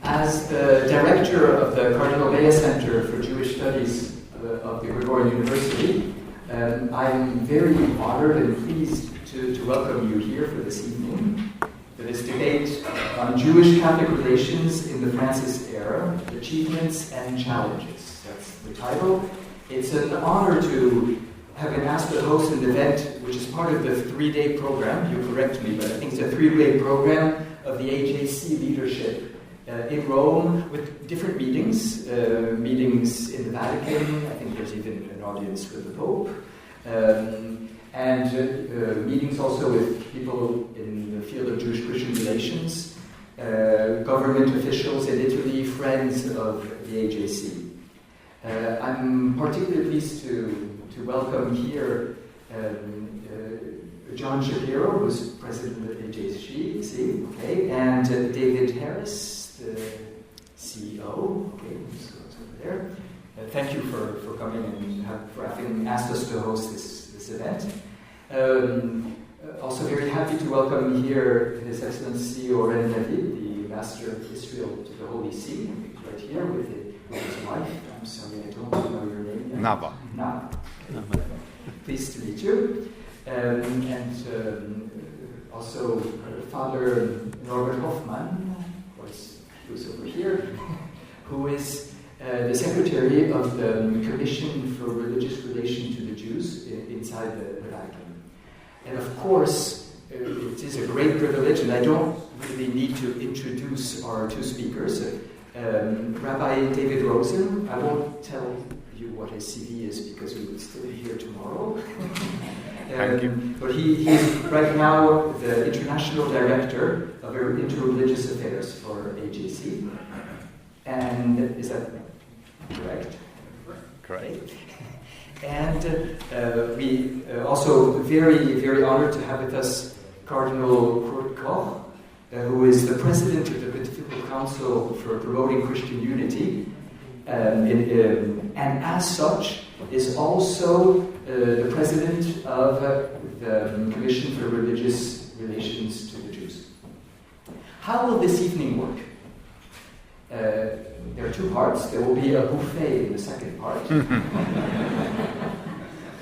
As the director of the Cardinal Bea Center for Jewish Studies of the Gregorian University, I'm very honored and pleased to welcome you here for this evening, for this debate on Jewish Catholic relations in the Francis era, achievements and challenges. That's the title. It's an honor to have been asked to host an event which is part of the 3-day program. You correct me, but I think it's a 3-day program of the AJC leadership in Rome with different meetings, meetings in the Vatican. I think there's even an audience with the Pope, and meetings also with people in the field of Jewish-Christian relations, government officials in Italy, friends of the AJC. I'm particularly pleased to welcome here John Shapiro, who's president of AJC, okay, and David Harris, the CEO, okay, who's over there. Thank you for coming and for having asked us to host this event. Also very happy to welcome here His Excellency Oren David, the Ambassador of Israel to the Holy See, right here with his wife. I'm sorry, I don't know your name yet. Nava. Pleased to meet you. Also Father Norbert Hoffman, who's over here, who is the Secretary of the Commission for Religious Relation to the Jews inside the Vatican. And of course, it is a great privilege, and I don't really need to introduce our two speakers. Rabbi David Rosen, I won't tell you what his CV is because we will still be here tomorrow. Thank you. But he's right now the International Director of Interreligious Affairs for AJC. And is that correct? Correct. And we also very, very honored to have with us Cardinal Koch, who is the President of the Pontifical Council for Promoting Christian Unity, and as such is also the President of the Commission for Religious Relations to the Jews. How will this evening work? There are two parts. There will be a buffet in the second part.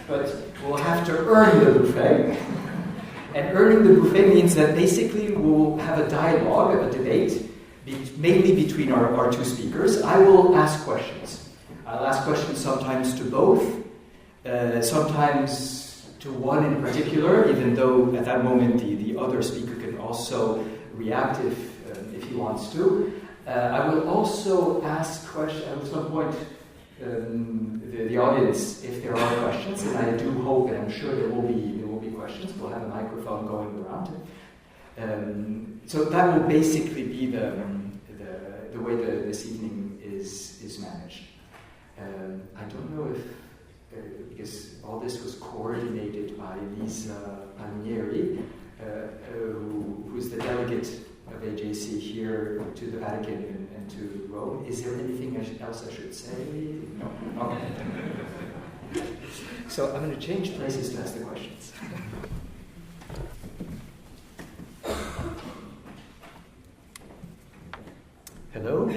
But we'll have to earn the buffet. And earning the buffet means that basically we'll have a dialogue, a debate, mainly between our two speakers. I will ask questions. I'll ask questions sometimes to both, sometimes to one in particular, even though at that moment the other speaker can also react if he wants to. I will also ask questions at some point the audience if there are questions, and I do hope and I'm sure there will be questions. We'll have a microphone going around. So that will basically be the way this evening is managed. I don't know if because all this was coordinated by Lisa Palmieri, who's the delegate of AJC here to the Vatican and to Rome. Is there anything else I should say? No? Okay. So I'm going to change places to ask the questions. Hello?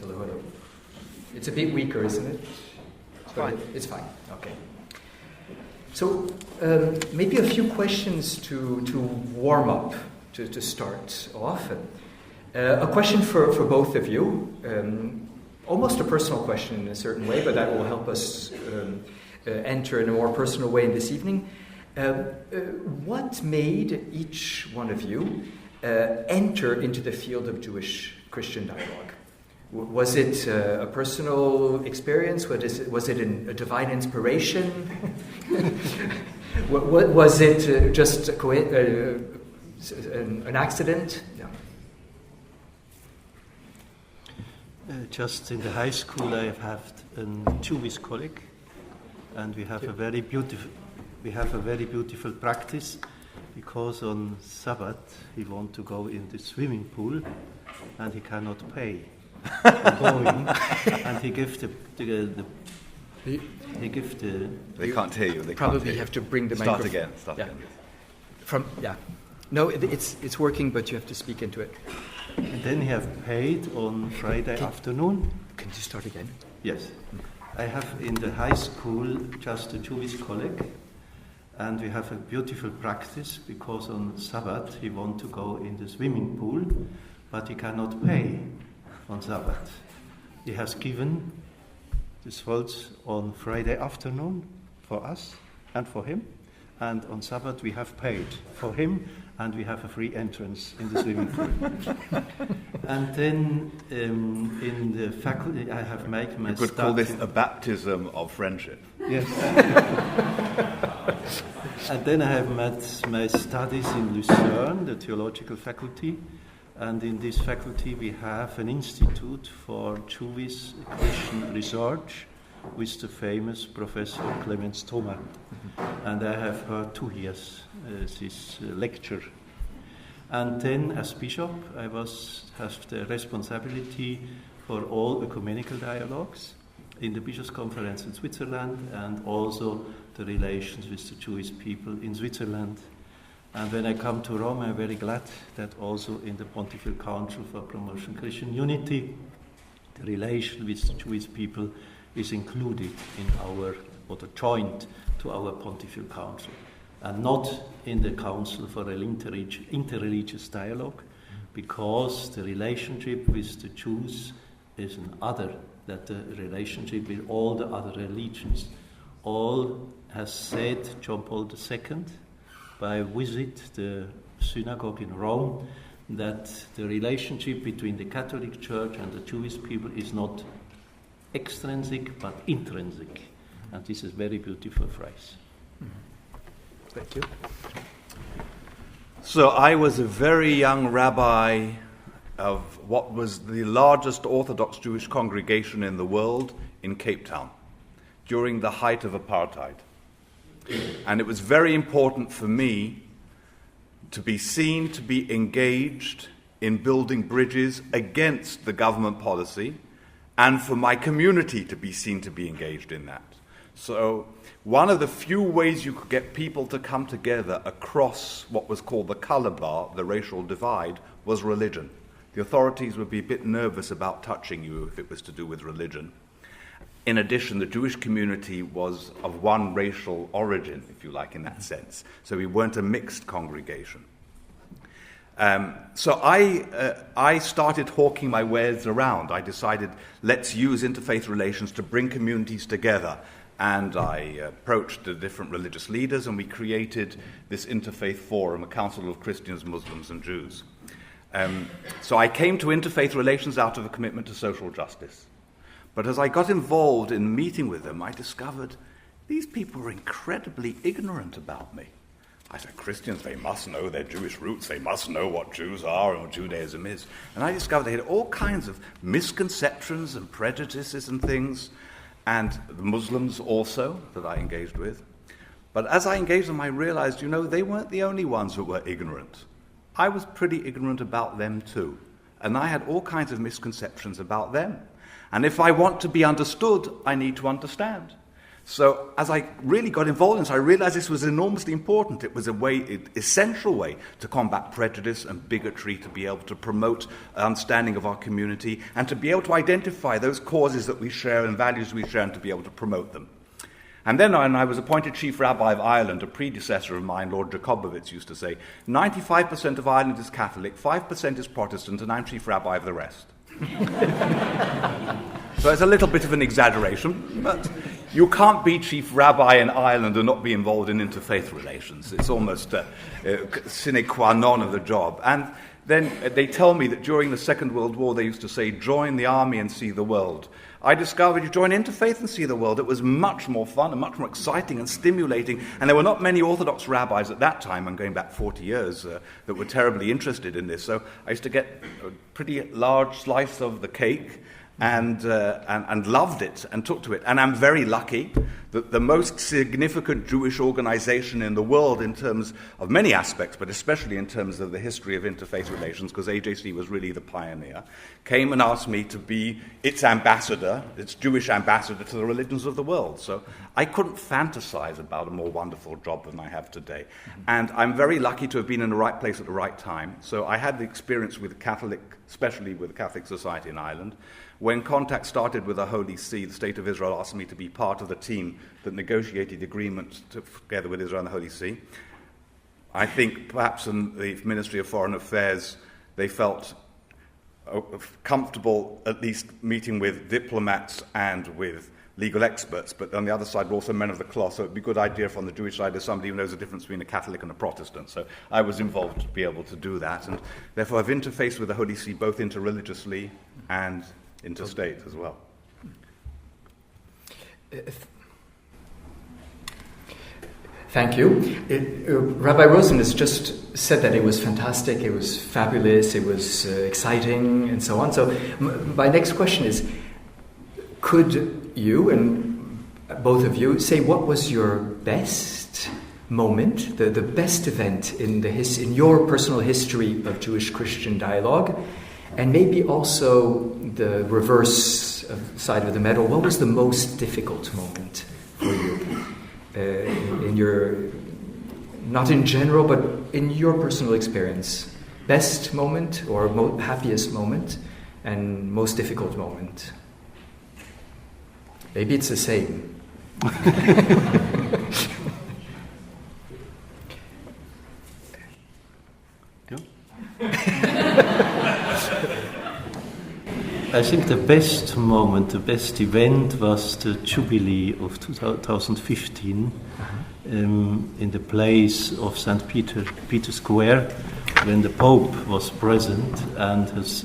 Hello. It's a bit weaker, isn't it? It's fine. It's fine. Okay. So maybe a few questions to warm up, to start off. A question for both of you, almost a personal question in a certain way, but that will help us enter in a more personal way in this evening. What made each one of you enter into the field of Jewish-Christian dialogue? Was it a personal experience? Was it a divine inspiration? Was it just an accident? Yeah. Just in the high school, I have had a Jewish colleague, and we have a very beautiful practice, because on Sabbath he wants to go in the swimming pool, and he cannot pay. Going, and he gives the They can't hear you. They probably can't hear have to bring the Start microphone. again. Yeah. No, it's working, but you have to speak into it. And then he have paid on Friday afternoon. Can you start again? Yes. I have in the high school just a Jewish colleague, and we have a beautiful practice because on Sabbath he wants to go in the swimming pool, but he cannot pay on Sabbath. He has given this holds on Friday afternoon for us and for him, and on Sabbath we have paid for him, and we have a free entrance in the swimming pool. And then in the faculty I have made my You could call this a baptism of friendship. Yes. And then I have made my studies in Lucerne, the theological faculty, and in this faculty we have an institute for Jewish Christian research with the famous Professor Clemens Thoma. And I have heard 2 years this lecture. And then as bishop I have the responsibility for all ecumenical dialogues in the Bishops' Conference in Switzerland, and also the relations with the Jewish people in Switzerland. And when I come to Rome, I'm very glad that also in the Pontifical Council for Promotion Christian Unity, the relation with the Jewish people is included in our, or joined to our Pontifical Council, and not in the Council for an interreligious dialogue, because the relationship with the Jews is an other, that the relationship with all the other religions. All has said John Paul II by visit the synagogue in Rome, that the relationship between the Catholic Church and the Jewish people is not extrinsic but intrinsic. And this is a very beautiful phrase. Thank you. So I was a very young rabbi of what was the largest Orthodox Jewish congregation in the world in Cape Town during the height of apartheid. And it was very important for me to be seen to be engaged in building bridges against the government policy, and for my community to be seen to be engaged in that. So one of the few ways you could get people to come together across what was called the color bar, the racial divide, was religion. The authorities would be a bit nervous about touching you if it was to do with religion. In addition, the Jewish community was of one racial origin, if you like, in that sense. So we weren't a mixed congregation. So I started hawking my wares around. I decided, let's use interfaith relations to bring communities together. And I approached the different religious leaders, and we created this interfaith forum, a council of Christians, Muslims, and Jews. So I came to interfaith relations out of a commitment to social justice. But as I got involved in meeting with them, I discovered these people were incredibly ignorant about me. I said, Christians, they must know their Jewish roots, they must know what Jews are and what Judaism is. And I discovered they had all kinds of misconceptions and prejudices and things, and the Muslims also that I engaged with. But as I engaged them, I realized, they weren't the only ones who were ignorant. I was pretty ignorant about them too. And I had all kinds of misconceptions about them. And if I want to be understood, I need to understand. So as I really got involved in this, I realized this was enormously important. It was essential way to combat prejudice and bigotry, to be able to promote understanding of our community, and to be able to identify those causes that we share and values we share, and to be able to promote them. And then when I was appointed Chief Rabbi of Ireland, a predecessor of mine, Lord Jacobowitz, used to say, 95% of Ireland is Catholic, 5% is Protestant, and I'm Chief Rabbi of the rest. So it's a little bit of an exaggeration, but you can't be Chief Rabbi in Ireland and not be involved in interfaith relations. It's almost a sine qua non of the job. And then they tell me that during the Second World War they used to say, join the army and see the world. I discovered you join interfaith and see the world. It was much more fun and much more exciting and stimulating. And there were not many Orthodox rabbis at that time, I'm going back 40 years, that were terribly interested in this. So I used to get a pretty large slice of the cake, and loved it and took to it. And I'm very lucky that the most significant Jewish organization in the world in terms of many aspects, but especially in terms of the history of interfaith relations, because AJC was really the pioneer, came and asked me to be its ambassador, its Jewish ambassador to the religions of the world. So I couldn't fantasize about a more wonderful job than I have today. And I'm very lucky to have been in the right place at the right time. So I had the experience with Catholic, especially with the Catholic Society in Ireland. When contact started with the Holy See, the State of Israel asked me to be part of the team that negotiated the agreement together with Israel and the Holy See. I think perhaps in the Ministry of Foreign Affairs, they felt comfortable at least meeting with diplomats and with legal experts, but on the other side were also men of the cloth, so it would be a good idea from the Jewish side as somebody who knows the difference between a Catholic and a Protestant. So I was involved to be able to do that, and therefore I've interfaced with the Holy See both interreligiously and interstate as well. Thank you. Rabbi Rosen has just said that it was fantastic, it was fabulous, it was exciting, and so on. So my next question is, could you and both of you say what was your best moment, the best event in your personal history of Jewish-Christian dialogue, and maybe also the reverse side of the medal? What was the most difficult moment for you in your, not in general, but in your personal experience? Best moment or happiest moment and most difficult moment? Maybe it's the same. I think the best moment, the best event was the Jubilee of 2015 in the place of St. Peter Square, when the Pope was present and has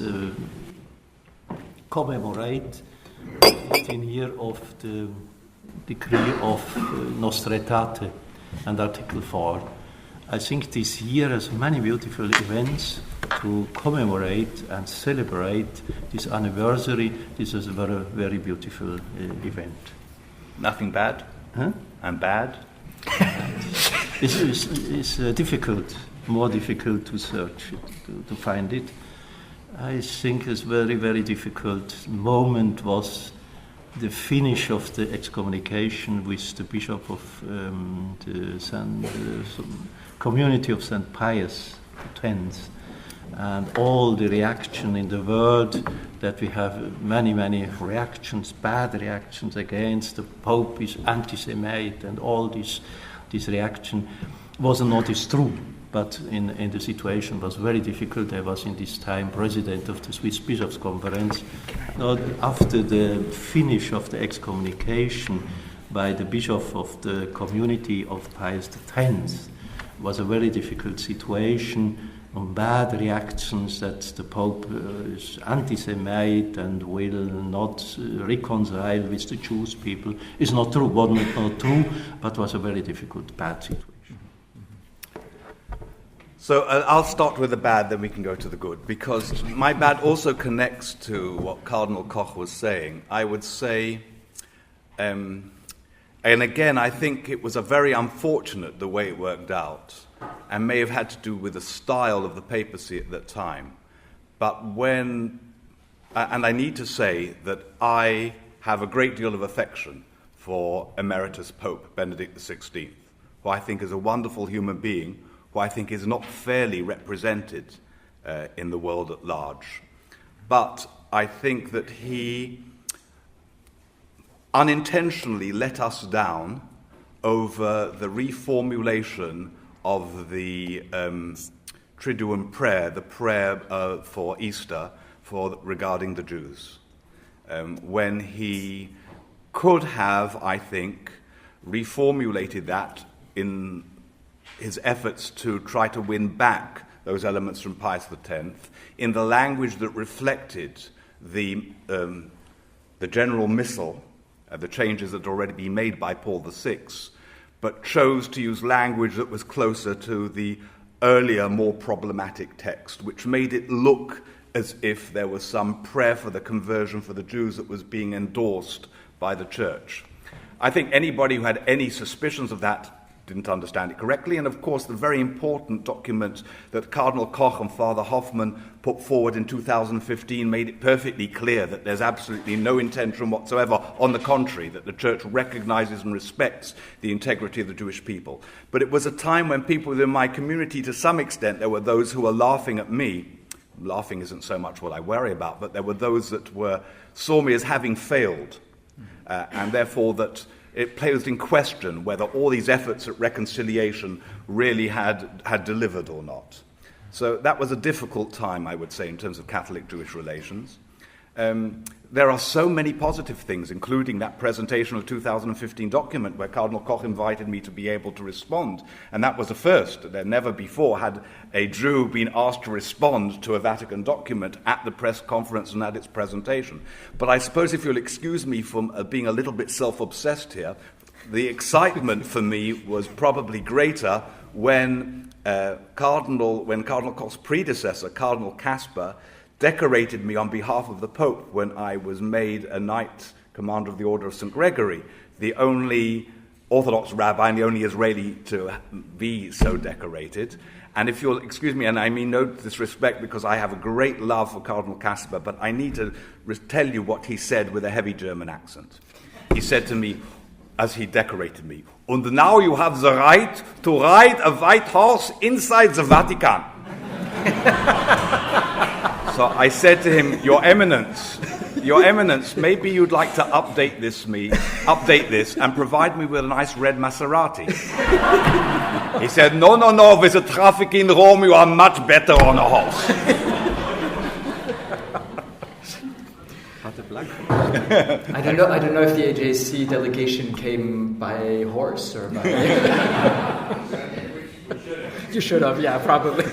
commemorate 15 years of the decree of Nostra Aetate and Article 4. I think this year has many beautiful events to commemorate and celebrate this anniversary. This is a very, very beautiful event. Nothing bad? Huh? And bad? It's difficult, more difficult to search it, to find it. I think it's very, very difficult moment was the finish of the excommunication with the Bishop of the community of St. Pius X, and all the reaction in the world that we have many, many reactions, bad reactions against the Pope is anti-Semite, and all this reaction was not as true. But in the situation was very difficult. I was in this time president of the Swiss Bishops' Conference. After the finish of the excommunication by the bishop of the community of Pius X, was a very difficult situation, on bad reactions that the Pope is anti-Semite and will not reconcile with the Jewish people. It's not true, was not true, but was a very difficult, bad situation. So I'll start with the bad, then we can go to the good, because my bad also connects to what Cardinal Koch was saying. I would say, and again, I think it was a very unfortunate the way it worked out, and may have had to do with the style of the papacy at that time. But and I need to say that I have a great deal of affection for Emeritus Pope Benedict XVI, who I think is a wonderful human being, who I think is not fairly represented in the world at large. But I think that he unintentionally let us down over the reformulation of the Triduum prayer, the prayer for Easter regarding the Jews, when he could have, I think, reformulated that in his efforts to try to win back those elements from Pius X in the language that reflected the general missal, the changes that had already been made by Paul VI, but chose to use language that was closer to the earlier, more problematic text, which made it look as if there was some prayer for the conversion for the Jews that was being endorsed by the church. I think anybody who had any suspicions of that didn't understand it correctly, and of course the very important document that Cardinal Koch and Father Hoffman put forward in 2015 made it perfectly clear that there's absolutely no intention whatsoever, on the contrary, that the Church recognizes and respects the integrity of the Jewish people. But it was a time when people within my community, to some extent, there were those who were laughing at me. Laughing isn't so much what I worry about, but there were those that saw me as having failed, and therefore that it posed in question whether all these efforts at reconciliation really had delivered or not. So that was a difficult time, I would say, in terms of Catholic-Jewish relations. There are so many positive things, including that presentation of the 2015 document where Cardinal Koch invited me to be able to respond. And that was a first. There never before had a Jew been asked to respond to a Vatican document at the press conference and at its presentation. But I suppose if you'll excuse me from being a little bit self-obsessed here, the excitement for me was probably greater when Cardinal Koch's predecessor, Cardinal Kasper, decorated me on behalf of the Pope when I was made a Knight Commander of the Order of St. Gregory, the only Orthodox rabbi and the only Israeli to be so decorated. And if you'll excuse me, and I mean no disrespect because I have a great love for Cardinal Kasper, but I need to tell you what he said with a heavy German accent. He said to me, as he decorated me, "And now you have the right to ride a white horse inside the Vatican." So I said to him, Your Eminence, maybe you'd like to update this and provide me with a nice red Maserati. He said, No, with the traffic in Rome, you are much better on a horse. I don't know if the AJC delegation came by horse or by... You should have, yeah, probably.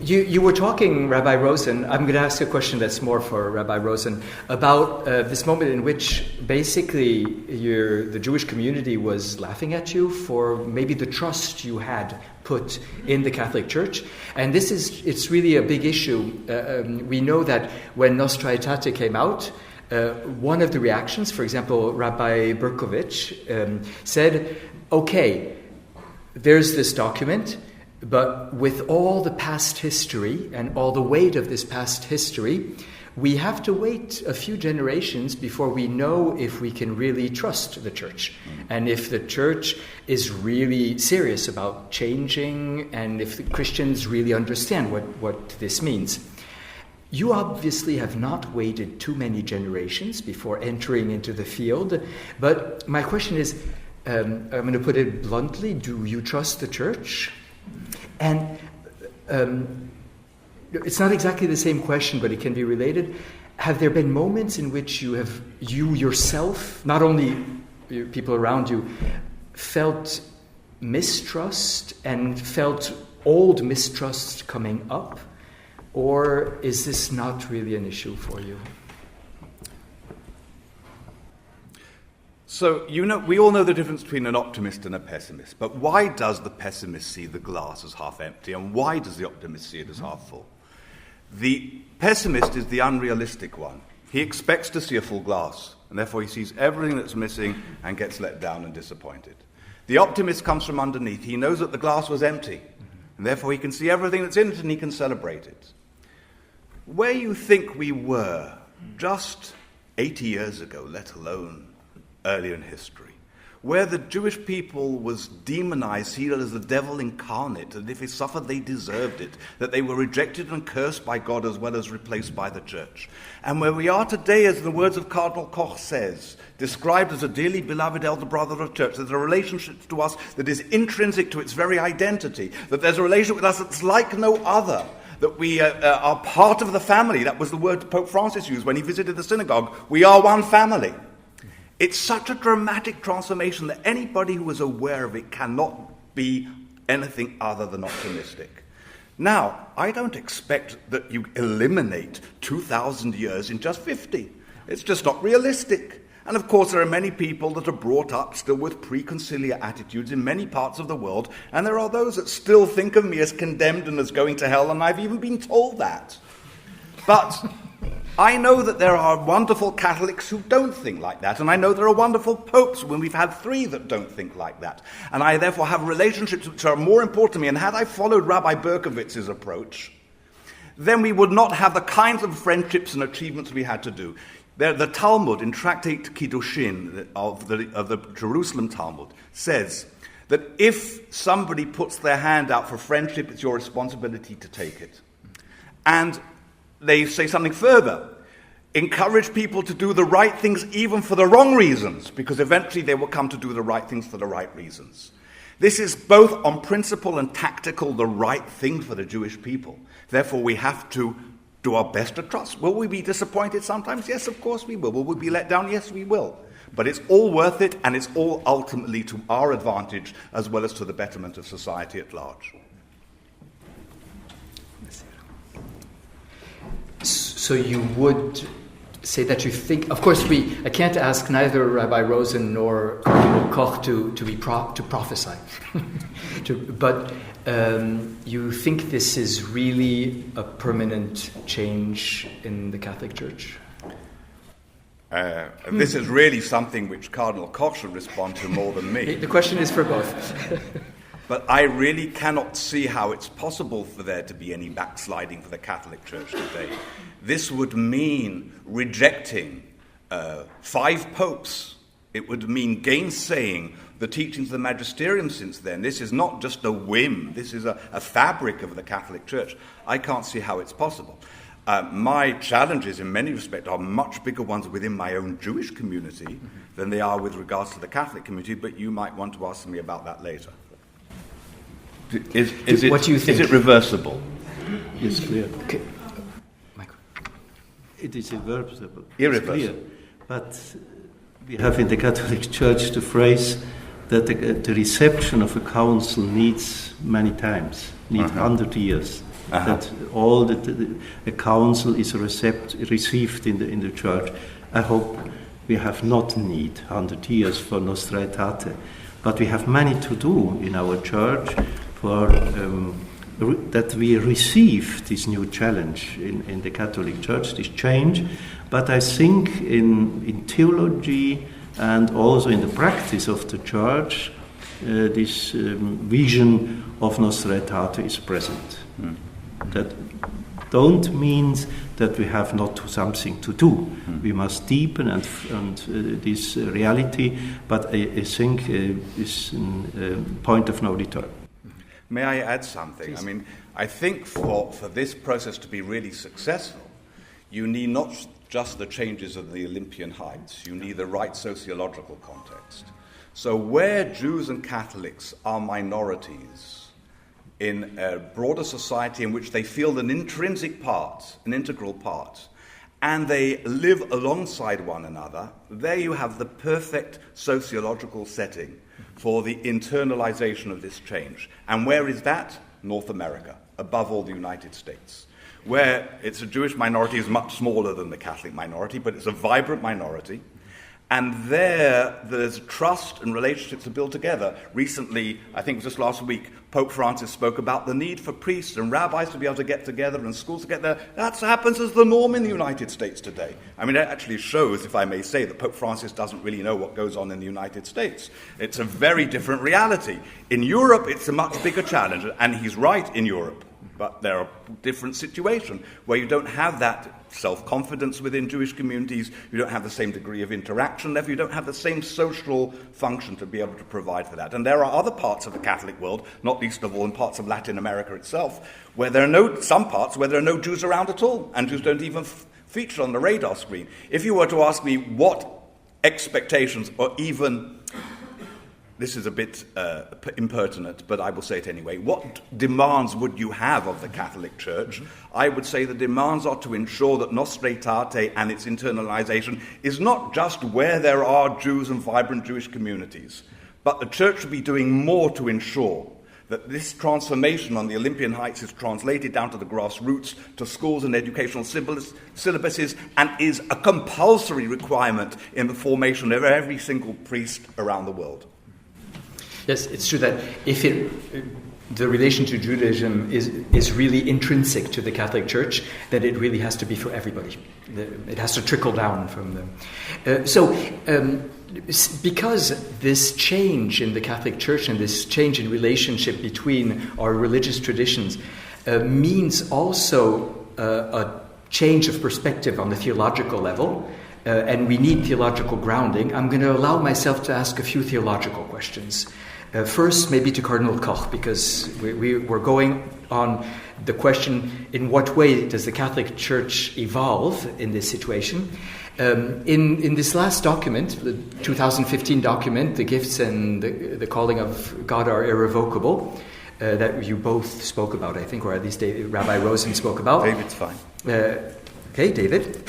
You were talking, Rabbi Rosen, I'm going to ask a question that's more for Rabbi Rosen, about this moment in which basically the Jewish community was laughing at you for maybe the trust you had put in the Catholic Church. And it's really a big issue. We know that when Nostra Aetate came out, one of the reactions, for example, Rabbi Berkovich said, okay, there's this document, but with all the past history and all the weight of this past history, we have to wait a few generations before we know if we can really trust the Church and if the Church is really serious about changing and if the Christians really understand what this means. You obviously have not waited too many generations before entering into the field, but my question is, I'm going to put it bluntly, do you trust the Church? And it's not exactly the same question, but it can be related. Have there been moments in which you yourself, not only people around you, felt mistrust and felt old mistrust coming up? Or is this not really an issue for you? So, we all know the difference between an optimist and a pessimist. But why does the pessimist see the glass as half empty, and why does the optimist see it as half full? The pessimist is the unrealistic one. He expects to see a full glass, and therefore he sees everything that's missing and gets let down and disappointed. The optimist comes from underneath. He knows that the glass was empty, and therefore he can see everything that's in it and he can celebrate it. Where you think we were just 80 years ago, let alone earlier in history, where the Jewish people was demonized, seen as the devil incarnate, and if they suffered, they deserved it, that they were rejected and cursed by God as well as replaced by the Church. And where we are today, as the words of Cardinal Koch says, described as a dearly beloved elder brother of the Church, there's a relationship to us that is intrinsic to its very identity, that there's a relationship with us that's like no other, that we are part of the family. That was the word Pope Francis used when he visited the synagogue. We are one family. It's such a dramatic transformation that anybody who is aware of it cannot be anything other than optimistic. Now, I don't expect that you eliminate 2,000 years in just 50. It's just not realistic. And of course, there are many people that are brought up still with preconciliar attitudes in many parts of the world, and there are those that still think of me as condemned and as going to hell, and I've even been told that. But I know that there are wonderful Catholics who don't think like that, and I know there are wonderful popes, when we've had 3 that don't think like that. And I therefore have relationships which are more important to me, and had I followed Rabbi Berkowitz's approach, then we would not have the kinds of friendships and achievements we had to do. The Talmud, in Tractate Kiddushin of the Jerusalem Talmud, says that if somebody puts their hand out for friendship, it's your responsibility to take it. And they say something further. Encourage people to do the right things even for the wrong reasons, because eventually they will come to do the right things for the right reasons. This is both on principle and tactical the right thing for the Jewish people. Therefore, we have to do our best to trust. Will we be disappointed sometimes? Yes, of course we will. Will we be let down? Yes, we will. But it's all worth it, and it's all ultimately to our advantage as well as to the betterment of society at large. So you would say that you think, of course I can't ask neither Rabbi Rosen nor Cardinal Koch to prophesy, but you think this is really a permanent change in the Catholic Church? This is really something which Cardinal Koch should respond to more than me. The question is for both. But I really cannot see how it's possible for there to be any backsliding for the Catholic Church today. This would mean rejecting 5 popes. It would mean gainsaying the teachings of the magisterium since then. This is not just a whim. This is a fabric of the Catholic Church. I can't see how it's possible. My challenges in many respects are much bigger ones within my own Jewish community than they are with regards to the Catholic community, but you might want to ask me about that later. What do you think? Is it reversible? It's clear. Okay. It is irreversible. Irreversible. It's clear. But we have in the Catholic Church the phrase that the reception of a council needs many times, 100 years. That all the council is received in the church. I hope we have not need 100 years for Nostra Aetate, but we have many to do in our church for that we receive this new challenge in the Catholic Church, this change. But I think in theology and also in the practice of the Church, this vision of Nostra Aetate is present. That don't mean that we have not something to do. We must deepen and this reality, but I think is a point of no return. May I add something? Please. I mean, I think for this process to be really successful, you need not just the changes of the Olympian heights, you need the right sociological context. So where Jews and Catholics are minorities in a broader society in which they feel an intrinsic part, an integral part, and they live alongside one another, there you have the perfect sociological setting for the internalization of this change. And where is that? North America, above all the United States, where it's a Jewish minority is much smaller than the Catholic minority, but it's a vibrant minority. And there's trust and relationships to build together. Recently, I think it was just last week, Pope Francis spoke about the need for priests and rabbis to be able to get together and schools to get there. That happens as the norm in the United States today. I mean, it actually shows, if I may say, that Pope Francis doesn't really know what goes on in the United States. It's a very different reality. In Europe, it's a much bigger challenge, and he's right in Europe. But there are different situations where you don't have that self-confidence within Jewish communities, you don't have the same degree of interaction, therefore you don't have the same social function to be able to provide for that. And there are other parts of the Catholic world, not least of all in parts of Latin America itself, where there are some parts where there are no Jews around at all, and Jews don't even feature on the radar screen. If you were to ask me what expectations, or even, this is a bit impertinent, but I will say it anyway. What demands would you have of the Catholic Church? I would say the demands are to ensure that Nostra Aetate and its internalization is not just where there are Jews and vibrant Jewish communities, but the Church should be doing more to ensure that this transformation on the Olympian Heights is translated down to the grassroots, to schools and educational syllabuses, and is a compulsory requirement in the formation of every single priest around the world. Yes, it's true that if the relation to Judaism is really intrinsic to the Catholic Church, that it really has to be for everybody. It has to trickle down from them. Because this change in the Catholic Church and this change in relationship between our religious traditions means also a change of perspective on the theological level, and we need theological grounding, I'm going to allow myself to ask a few theological questions. First, maybe to Cardinal Koch, because we're going on the question, in what way does the Catholic Church evolve in this situation? In this last document, the 2015 document, The Gifts and the Calling of God Are Irrevocable, that you both spoke about, I think, or at least Rabbi Rosen spoke about. David's fine. Okay, David.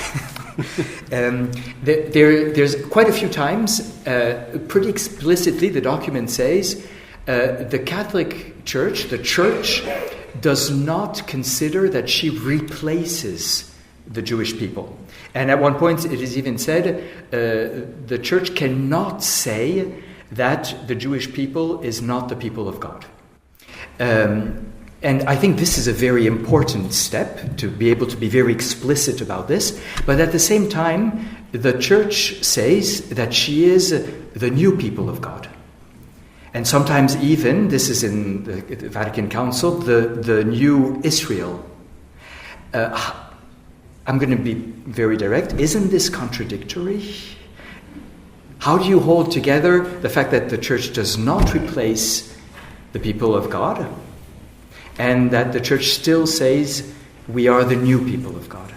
There's quite a few times, pretty explicitly, the document says, the Catholic Church, the Church, does not consider that she replaces the Jewish people. And at one point it is even said, the Church cannot say that the Jewish people is not the people of God. And I think this is a very important step, to be able to be very explicit about this. But at the same time, the Church says that she is the new people of God. And sometimes even, this is in the Vatican Council, the new Israel. I'm going to be very direct. Isn't this contradictory? How do you hold together the fact that the Church does not replace the people of God, and that the Church still says we are the new people of God?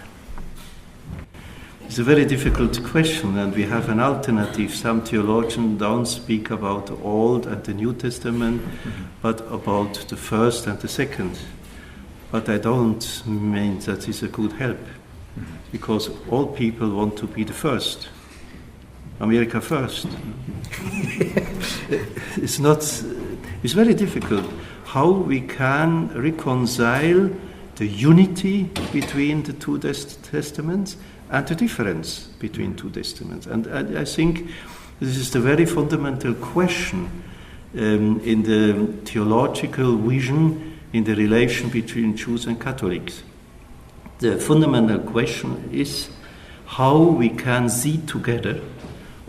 It's a very difficult question, and we have an alternative. Some theologians don't speak about the Old and the New Testament, but about the first and the second. But I don't mean that is a good help, because all people want to be the first. America first. It's very difficult how we can reconcile the unity between the two testaments and the difference between two testaments. And I think this is the very fundamental question in the theological vision in the relation between Jews and Catholics. The fundamental question is how we can see together,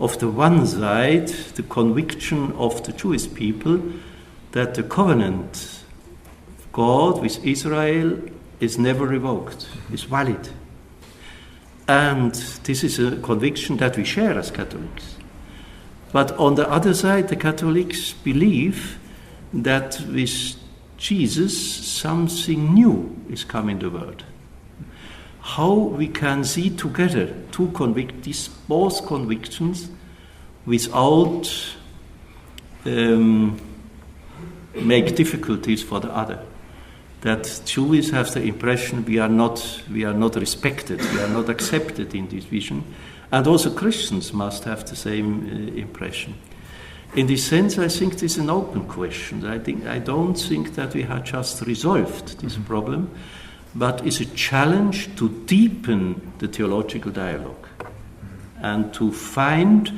of the one side, the conviction of the Jewish people that the covenant of God with Israel is never revoked, is valid. And this is a conviction that we share as Catholics. But on the other side, the Catholics believe that with Jesus something new is coming in the world. How we can see together these both convictions without make difficulties for the other. That Jews have the impression we are not respected, we are not accepted in this vision, and also Christians must have the same impression. In this sense, I think this is an open question. I don't think that we have just resolved this problem, but it's a challenge to deepen the theological dialogue and to find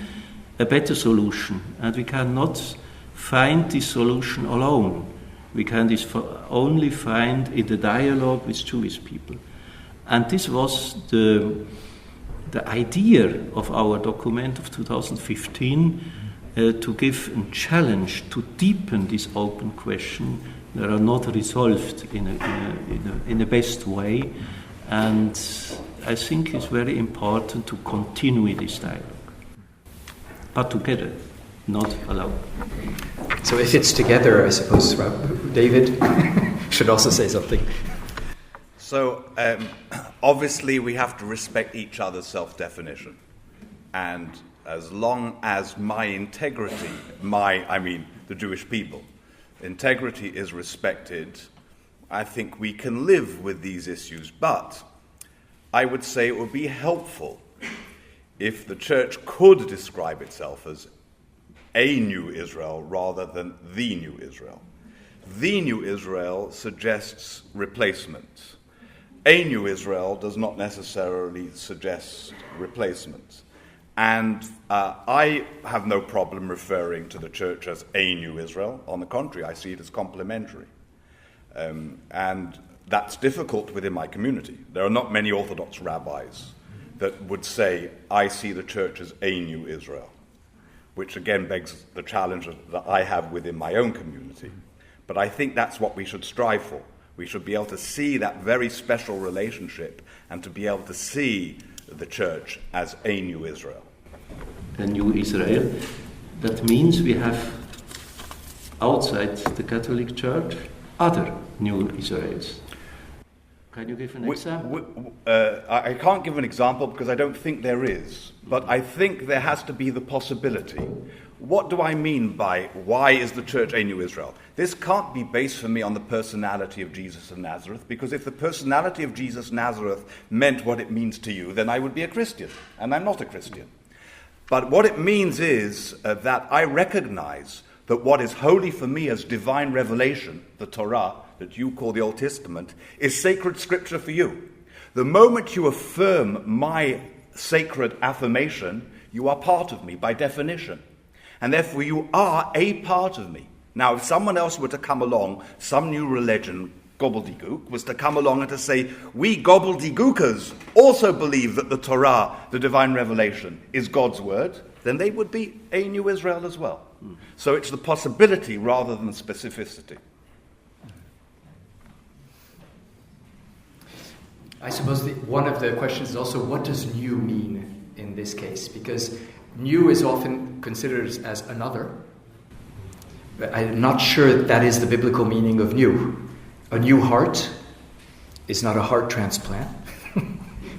a better solution. And we cannot find this solution alone. We can only find in the dialogue with Jewish people. And this was the idea of our document of 2015, to give a challenge to deepen this open question that are not resolved in the best way. And I think it's very important to continue this dialogue, but together, not alone. So if it's together, I suppose David should also say something. So obviously we have to respect each other's self-definition. And as long as my integrity, the Jewish people, integrity is respected, I think we can live with these issues. But I would say it would be helpful if the Church could describe itself as a new Israel rather than the new Israel. the new Israel suggests replacement. A new Israel does not necessarily suggest replacement. And I have no problem referring to the church as a new Israel. On the contrary, I see it as complementary. And that's difficult within my community. There are not many Orthodox rabbis that would say, I see the church as a new Israel, which again begs the challenge that I have within my own community. But I think that's what we should strive for. We should be able to see that very special relationship and to be able to see the church as a new Israel. A new Israel. That means we have outside the Catholic Church other new Israels. Can you give an example? I can't give an example because I don't think there is, but I think there has to be the possibility. What do I mean by why is the church a new Israel? This can't be based for me on the personality of Jesus of Nazareth, because if the personality of Jesus of Nazareth meant what it means to you, then I would be a Christian, and I'm not a Christian. But what it means is that I recognize that what is holy for me as divine revelation, the Torah, that you call the Old Testament, is sacred scripture for you. The moment you affirm my sacred affirmation, you are part of me by definition. And therefore you are a part of me. Now, if someone else were to come along, some new religion, gobbledygook, was to come along and to say, we gobbledygookers also believe that the Torah, the divine revelation, is God's word, then they would be a new Israel as well. So it's the possibility rather than the specificity. I suppose one of the questions is also, what does new mean in this case? Because new is often considered as another. But I'm not sure that is the biblical meaning of new. A new heart is not a heart transplant.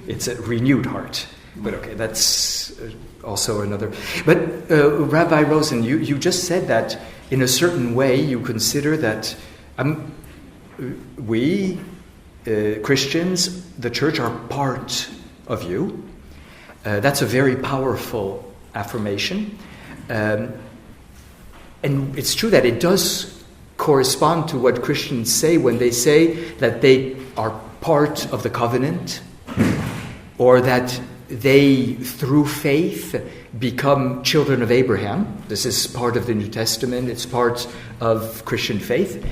It's a renewed heart. But okay, that's also another. But Rabbi Rosen, you just said that in a certain way you consider that we, Christians, the church, are part of you. That's a very powerful affirmation. And it's true that it does correspond to what Christians say when they say that they are part of the covenant, or that they, through faith, become children of Abraham. This is part of the New Testament. It's part of Christian faith.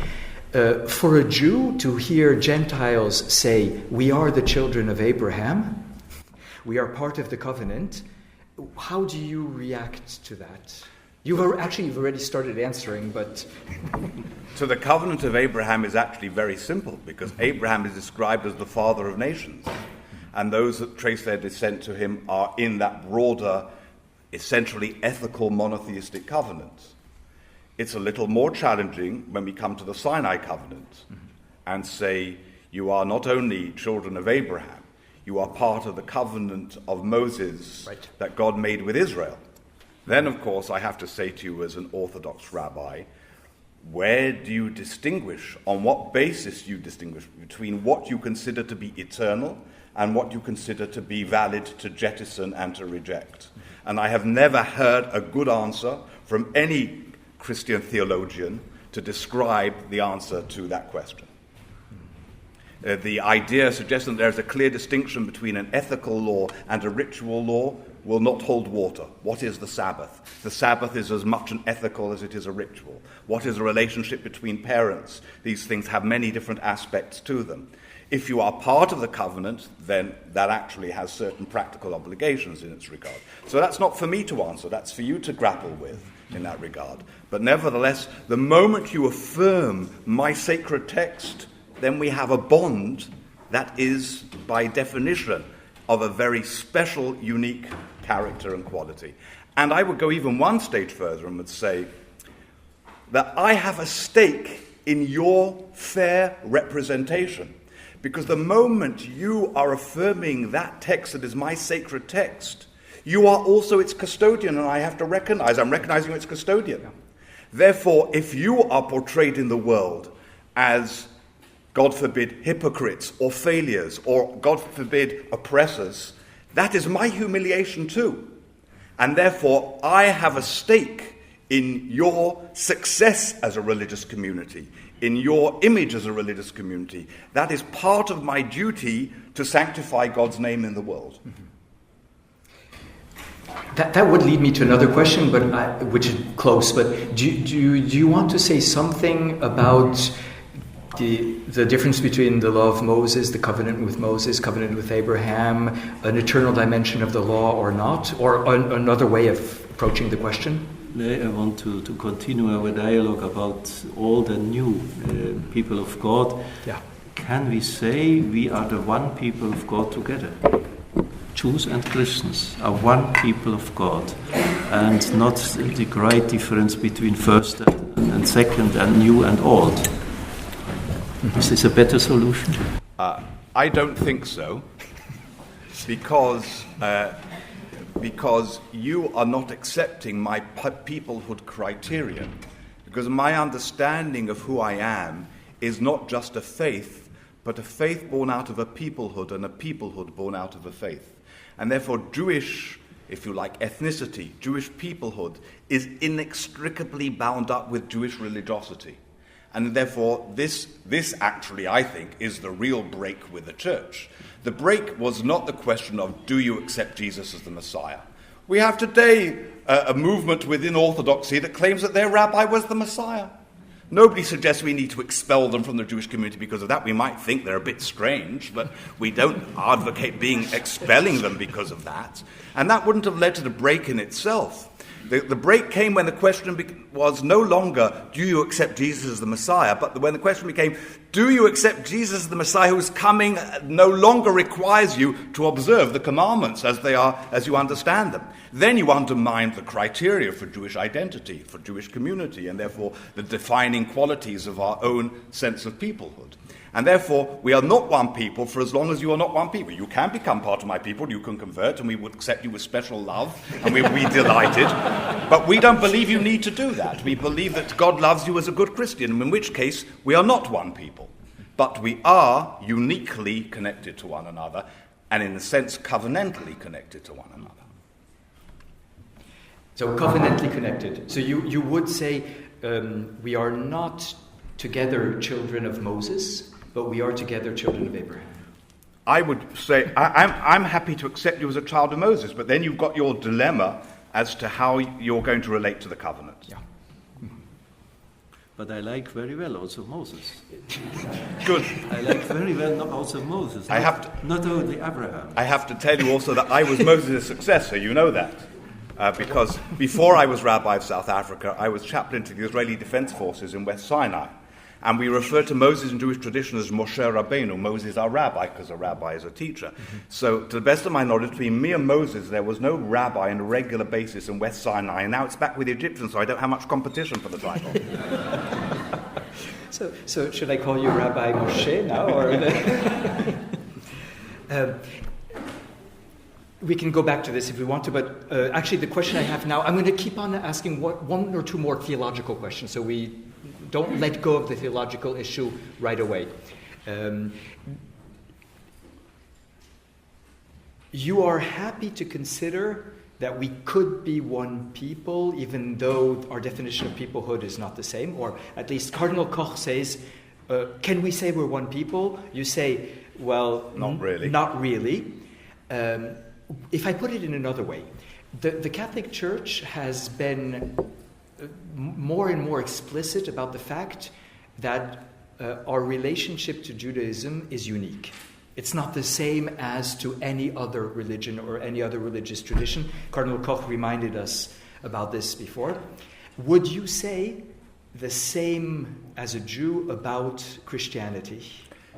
For a Jew to hear Gentiles say, we are the children of Abraham, we are part of the covenant, how do you react to that? You've already started answering, but... So the covenant of Abraham is actually very simple, because Abraham is described as the father of nations. And those that trace their descent to him are in that broader, essentially ethical monotheistic covenant. It's a little more challenging when we come to the Sinai covenant and say, you are not only children of Abraham, you are part of the covenant of Moses that God made with Israel. Then, of course, I have to say to you as an Orthodox rabbi, where do you distinguish, on what basis you distinguish between what you consider to be eternal and what you consider to be valid to jettison and to reject? And I have never heard a good answer from any Christian theologian to describe the answer to that question. The idea suggests that there is a clear distinction between an ethical law and a ritual law will not hold water. What is the Sabbath? The Sabbath is as much an ethical as it is a ritual. What is a relationship between parents? These things have many different aspects to them. If you are part of the covenant, then that actually has certain practical obligations in its regard. So that's not for me to answer, that's for you to grapple with in that regard. But nevertheless, the moment you affirm my sacred text, then we have a bond that is, by definition, of a very special, unique character and quality. And I would go even one stage further and would say that I have a stake in your fair representation. Because the moment you are affirming that text that is my sacred text, you are also its custodian, and I have to recognize, I'm recognizing you its custodian. Yeah. Therefore, if you are portrayed in the world as, God forbid, hypocrites or failures or, God forbid, oppressors, that is my humiliation too. And therefore, I have a stake in your success as a religious community, in your image as a religious community. That is part of my duty to sanctify God's name in the world. Mm-hmm. That would lead me to another question, which is close. But do you want to say something about the difference between the law of Moses, the covenant with Moses, covenant with Abraham, an eternal dimension of the law or not, or another way of approaching the question? I want to continue our dialogue about old and new people of God. Yeah. Can we say we are the one people of God together? Jews and Christians are one people of God, and not the great difference between first and second and new and old. Is this a better solution? I don't think so, because you are not accepting my peoplehood criterion. Because my understanding of who I am is not just a faith, but a faith born out of a peoplehood and a peoplehood born out of a faith. And therefore Jewish, if you like, ethnicity, Jewish peoplehood is inextricably bound up with Jewish religiosity. And therefore this actually, I think, is the real break with the church. The break was not the question of, do you accept Jesus as the Messiah? We have today a movement within Orthodoxy that claims that their rabbi was the Messiah. Nobody suggests we need to expel them from the Jewish community because of that. We might think they're a bit strange, but we don't advocate expelling them because of that. And that wouldn't have led to the break in itself. The break came when the question was no longer, do you accept Jesus as the Messiah? But when the question became, do you accept Jesus as the Messiah who's coming no longer requires you to observe the commandments as they are, as you understand them? Then you undermine the criteria for Jewish identity, for Jewish community, and therefore the defining qualities of our own sense of peoplehood. And therefore, we are not one people for as long as you are not one people. You can become part of my people, you can convert, and we would accept you with special love, and we would be delighted. But we don't believe you need to do that. We believe that God loves you as a good Christian, in which case we are not one people. But we are uniquely connected to one another, and in a sense, covenantally connected to one another. So covenantally connected. So you would say we are not together children of Moses, but we are together children of Abraham. I would say I'm happy to accept you as a child of Moses, but then you've got your dilemma as to how you're going to relate to the covenant. Yeah. But I like very well also Moses. Good. I like very well also Moses. Not only Abraham. I have to tell you also that I was Moses' successor, you know that. Because before I was Rabbi of South Africa, I was chaplain to the Israeli Defense Forces in West Sinai. And we refer to Moses in Jewish tradition as Moshe Rabbeinu, Moses our rabbi, because a rabbi is a teacher. Mm-hmm. So to the best of my knowledge, between me and Moses, there was no rabbi on a regular basis in West Sinai. And now it's back with the Egyptians, so I don't have much competition for the title. So should I call you Rabbi Moshe now? Or we can go back to this if we want to, but actually the question I have now, I'm going to keep on asking one or two more theological questions, so we don't let go of the theological issue right away. You are happy to consider that we could be one people, even though our definition of peoplehood is not the same, or at least Cardinal Koch says, can we say we're one people? You say, well, not really. Not really. If I put it in another way, the Catholic Church has been more and more explicit about the fact that our relationship to Judaism is unique. It's not the same as to any other religion or any other religious tradition. Cardinal Koch reminded us about this before. Would you say the same as a Jew about Christianity?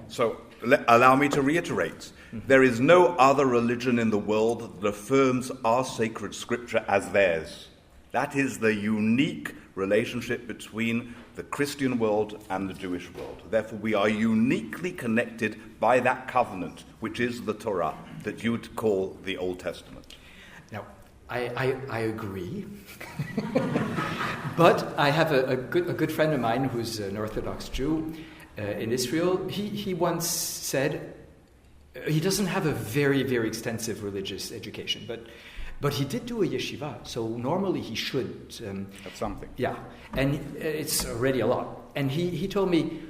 So allow me to reiterate. There is no other religion in the world that affirms our sacred scripture as theirs. That is the unique relationship between the Christian world and the Jewish world. Therefore, we are uniquely connected by that covenant, which is the Torah, that you would call the Old Testament. Now, I agree. But I have a good friend of mine who's an Orthodox Jew in Israel. He once said, he doesn't have a very, very extensive religious education, but But he did do a yeshiva, so normally he should... That's something. Yeah, and it's already a lot. And he told me,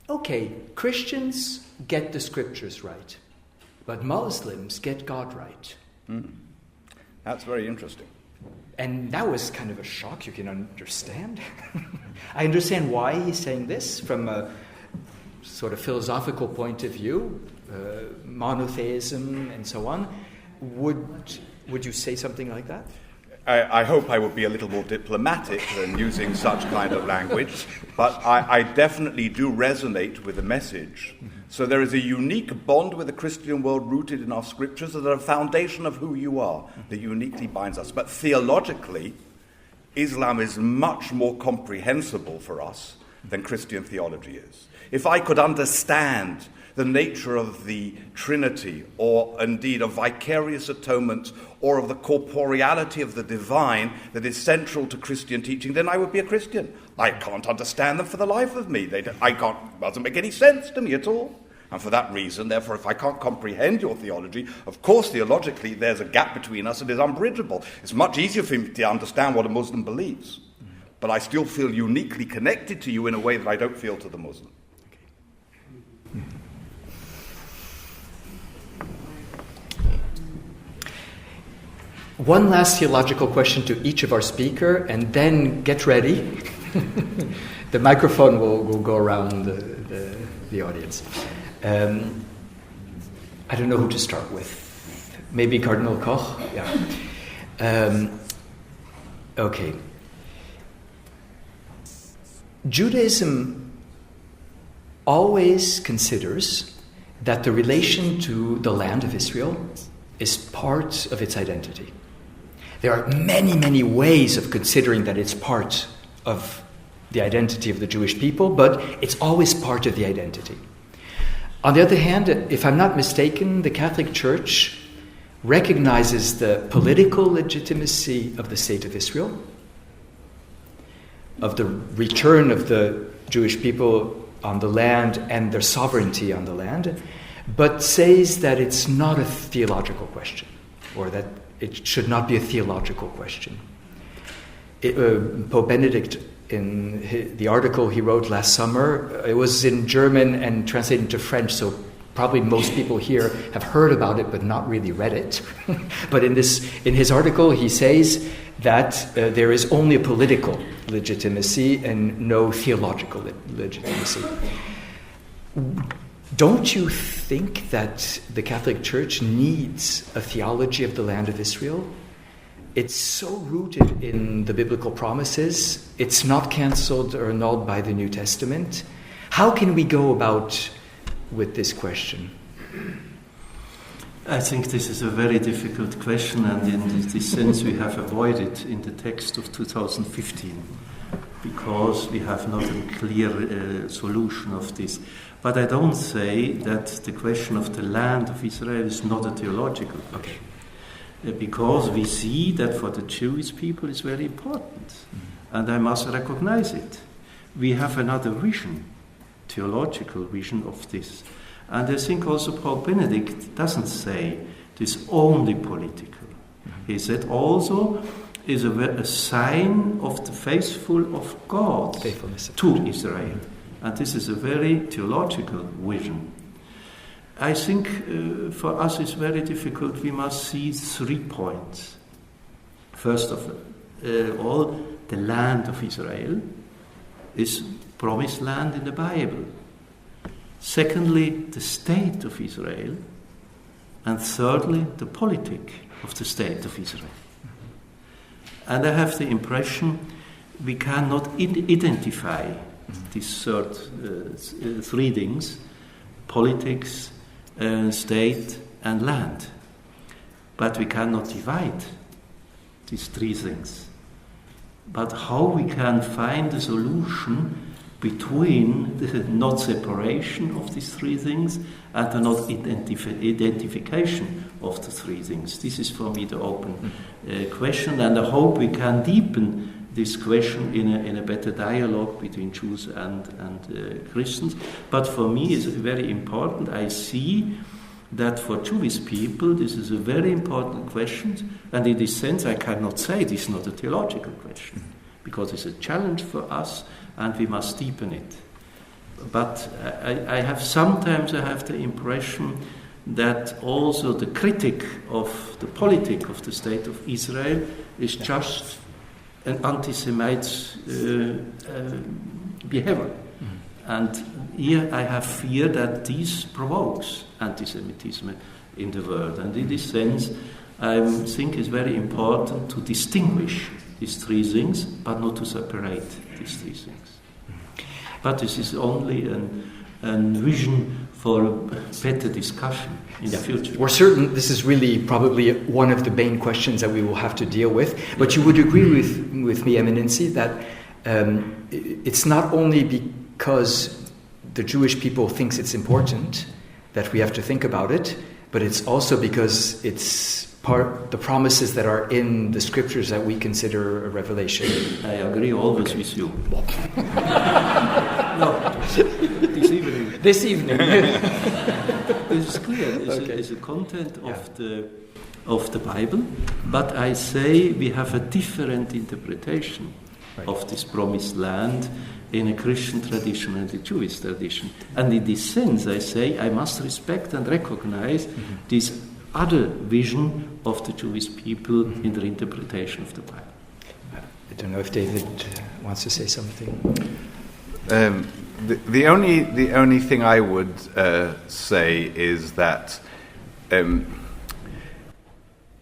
okay, Christians get the scriptures right, but Muslims get God right. Mm. That's very interesting. And that was kind of a shock, you can understand. I understand why he's saying this from a sort of philosophical point of view, monotheism and so on. Would you say something like that? I hope I would be a little more diplomatic than using such kind of language, but I definitely do resonate with the message. Mm-hmm. So there is a unique bond with the Christian world rooted in our scriptures that are a foundation of who you are, that uniquely binds us. But theologically, Islam is much more comprehensible for us than Christian theology is. If I could understand the nature of the Trinity, or indeed of vicarious atonement, or of the corporeality of the divine that is central to Christian teaching, then I would be a Christian. I can't understand them for the life of me. It doesn't make any sense to me at all. And for that reason, therefore, if I can't comprehend your theology, of course, theologically, there's a gap between us that is unbridgeable. It's much easier for me to understand what a Muslim believes. But I still feel uniquely connected to you in a way that I don't feel to the Muslim. One last theological question to each of our speaker, and then get ready. The microphone will go around the audience. I don't know who to start with. Maybe Cardinal Koch? Yeah. Okay. Judaism always considers that the relation to the land of Israel is part of its identity. There are many, many ways of considering that it's part of the identity of the Jewish people, but it's always part of the identity. On the other hand, if I'm not mistaken, the Catholic Church recognizes the political legitimacy of the State of Israel, of the return of the Jewish people on the land and their sovereignty on the land, but says that it's not a theological question, or that it should not be a theological question. Pope Benedict, in the article he wrote last summer, it was in German and translated into French, so probably most people here have heard about it but not really read it. But in his article he says that there is only a political legitimacy and no theological legitimacy. Don't you think that the Catholic Church needs a theology of the land of Israel? It's so rooted in the biblical promises. It's not cancelled or annulled by the New Testament. How can we go about with this question? I think this is a very difficult question, and in this sense we have avoided in the text of 2015 because we have not a clear solution of this. But I don't say that the question of the land of Israel is not a theological question. Because we see that for the Jewish people it's very important. And I must recognize it. We have another vision, theological vision of this. And I think also Pope Benedict doesn't say this only political. He said also is a sign of the faithful of God to Israel. And this is a very theological vision. I think for us it's very difficult. We must see 3 points. First of all, the land of Israel is promised land in the Bible. Secondly, the state of Israel. And thirdly, the politic of the state of Israel. And I have the impression we cannot identify these 3 things, politics, state and land. But we cannot divide these 3 things. But how we can find a solution between the not separation of these 3 things and the not identification of the 3 things. This is for me the open question, and I hope we can deepen this question in a better dialogue between Jews and Christians. But for me it's very important. I see that for Jewish people this is a very important question, and in this sense I cannot say this is not a theological question, because it's a challenge for us and we must deepen it. But I have the impression that also the critic of the politic of the state of Israel is just an anti-Semite behavior. And here I have fear that this provokes anti-Semitism in the world. And in this sense, I think it's very important to distinguish these three things, but not to separate these three things. But this is only a vision for a better discussion in the future. We're certain this is really probably one of the main questions that we will have to deal with. But you would agree with me, Eminency, that it's not only because the Jewish people thinks it's important that we have to think about it, but it's also because it's the promises that are in the scriptures that we consider a revelation. I agree always with you. No, this evening. This is clear. It's the content of the Bible, but I say we have a different interpretation of this promised land in a Christian tradition and a Jewish tradition. And in this sense, I say I must respect and recognize this other vision of the Jewish people in their interpretation of the Bible. I don't know if David wants to say something. The only thing I would say is that,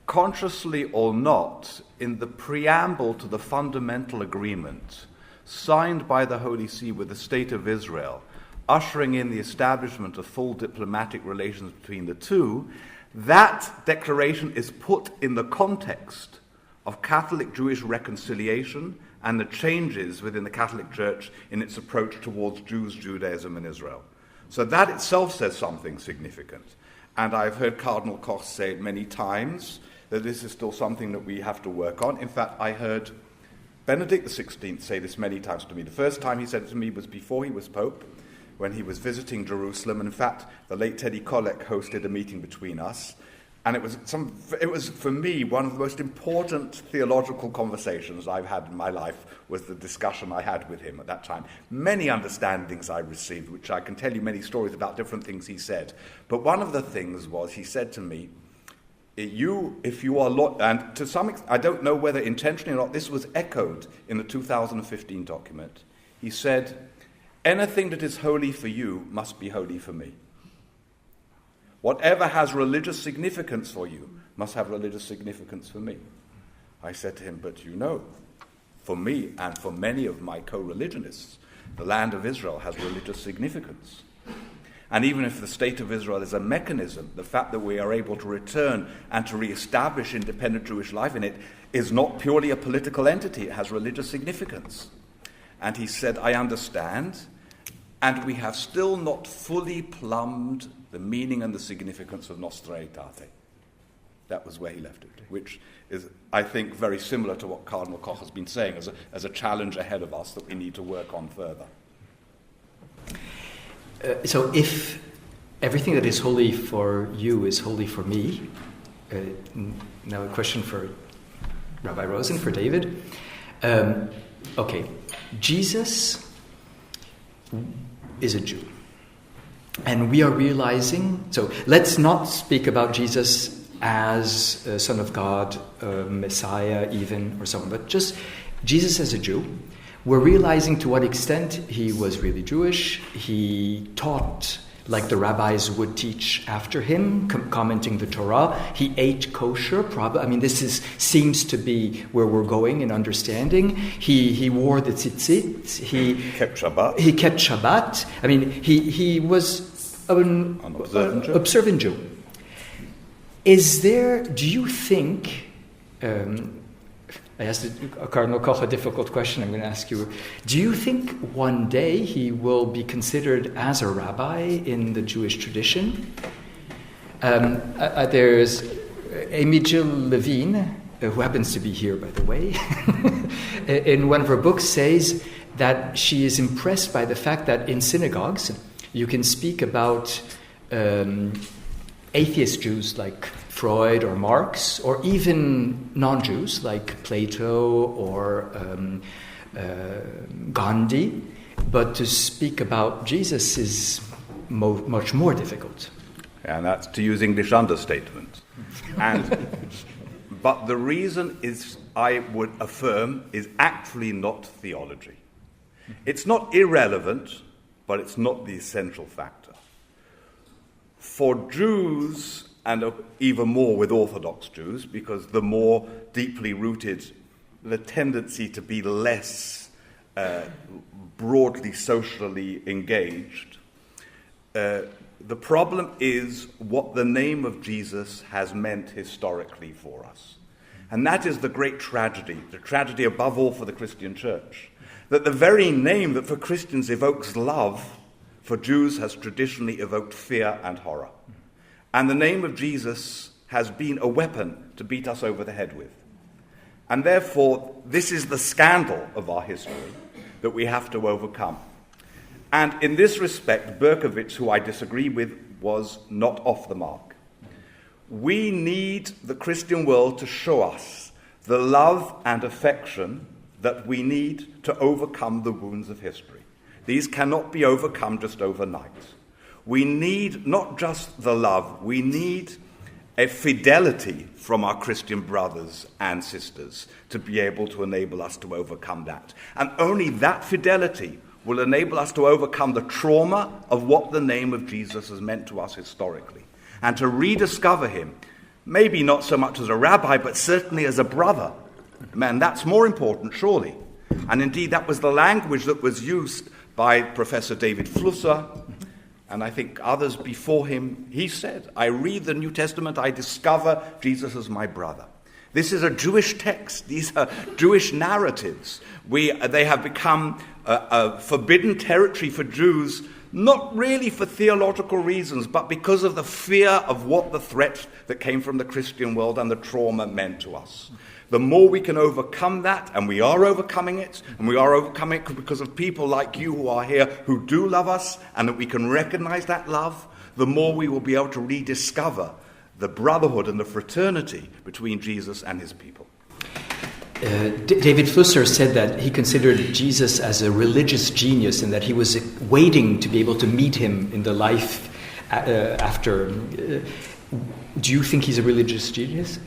consciously or not, in the preamble to the fundamental agreement signed by the Holy See with the State of Israel, ushering in the establishment of full diplomatic relations between the two, that declaration is put in the context of Catholic-Jewish reconciliation and the changes within the Catholic Church in its approach towards Jews, Judaism, and Israel. So that itself says something significant. And I've heard Cardinal Koch say it many times, that this is still something that we have to work on. In fact, I heard Benedict XVI say this many times to me. The first time he said it to me was before he was Pope, when he was visiting Jerusalem. And in fact, the late Teddy Kollek hosted a meeting between us. And it was, for me, one of the most important theological conversations I've had in my life was the discussion I had with him at that time. Many understandings I received, which I can tell you many stories about different things he said. But one of the things was, he said to me, if you are, and to some extent, I don't know whether intentionally or not, this was echoed in the 2015 document. He said, anything that is holy for you must be holy for me. Whatever has religious significance for you must have religious significance for me. I said to him, but you know, for me and for many of my co-religionists, the land of Israel has religious significance. And even if the state of Israel is a mechanism, the fact that we are able to return and to re-establish independent Jewish life in it is not purely a political entity, it has religious significance. And he said, I understand, and we have still not fully plumbed the meaning and the significance of Nostra Aetate. That was where he left it, which is, I think, very similar to what Cardinal Koch has been saying as a challenge ahead of us that we need to work on further. So if everything that is holy for you is holy for me, now a question for Rabbi Rosen, for David. Okay, Jesus is a Jew. And we are realizing, so let's not speak about Jesus as a Son of God, Messiah even, or someone, but just Jesus as a Jew. We're realizing to what extent he was really Jewish. He taught like the rabbis would teach after him, commenting the Torah. He ate kosher, this seems to be where we're going in understanding. He wore the tzitzit. He kept Shabbat. He was an observant Jew. Do you think, I asked Cardinal Koch a difficult question, I'm going to ask you. Do you think one day he will be considered as a rabbi in the Jewish tradition? There's Amy Jill Levine, who happens to be here, by the way, in one of her books says that she is impressed by the fact that in synagogues you can speak about atheist Jews like Freud or Marx, or even non-Jews like Plato or Gandhi. But to speak about Jesus is much more difficult. And that's to use English understatement. But the reason is, I would affirm, is actually not theology. It's not irrelevant, but it's not the essential factor. For Jews, and even more with Orthodox Jews, because the more deeply rooted, the tendency to be less broadly socially engaged, the problem is what the name of Jesus has meant historically for us. And that is the great tragedy, the tragedy above all for the Christian church, that the very name that for Christians evokes love, for Jews has traditionally evoked fear and horror. And the name of Jesus has been a weapon to beat us over the head with. And therefore, this is the scandal of our history that we have to overcome. And in this respect, Berkowitz, who I disagree with, was not off the mark. We need the Christian world to show us the love and affection that we need to overcome the wounds of history. These cannot be overcome just overnight. We need not just the love, we need a fidelity from our Christian brothers and sisters to be able to enable us to overcome that. And only that fidelity will enable us to overcome the trauma of what the name of Jesus has meant to us historically, and to rediscover him, maybe not so much as a rabbi, but certainly as a brother. Man, that's more important, surely. And indeed, that was the language that was used by Professor David Flusser, and I think others before him. He said, I read the New Testament, I discover Jesus as my brother. This is a Jewish text. These are Jewish narratives. They have become a forbidden territory for Jews, not really for theological reasons, but because of the fear of what the threat that came from the Christian world and the trauma meant to us. The more we can overcome that, and we are overcoming it, and we are overcoming it because of people like you who are here who do love us, and that we can recognize that love, the more we will be able to rediscover the brotherhood and the fraternity between Jesus and his people. David Flusser said that he considered Jesus as a religious genius and that he was waiting to be able to meet him in the life after. Do you think he's a religious genius?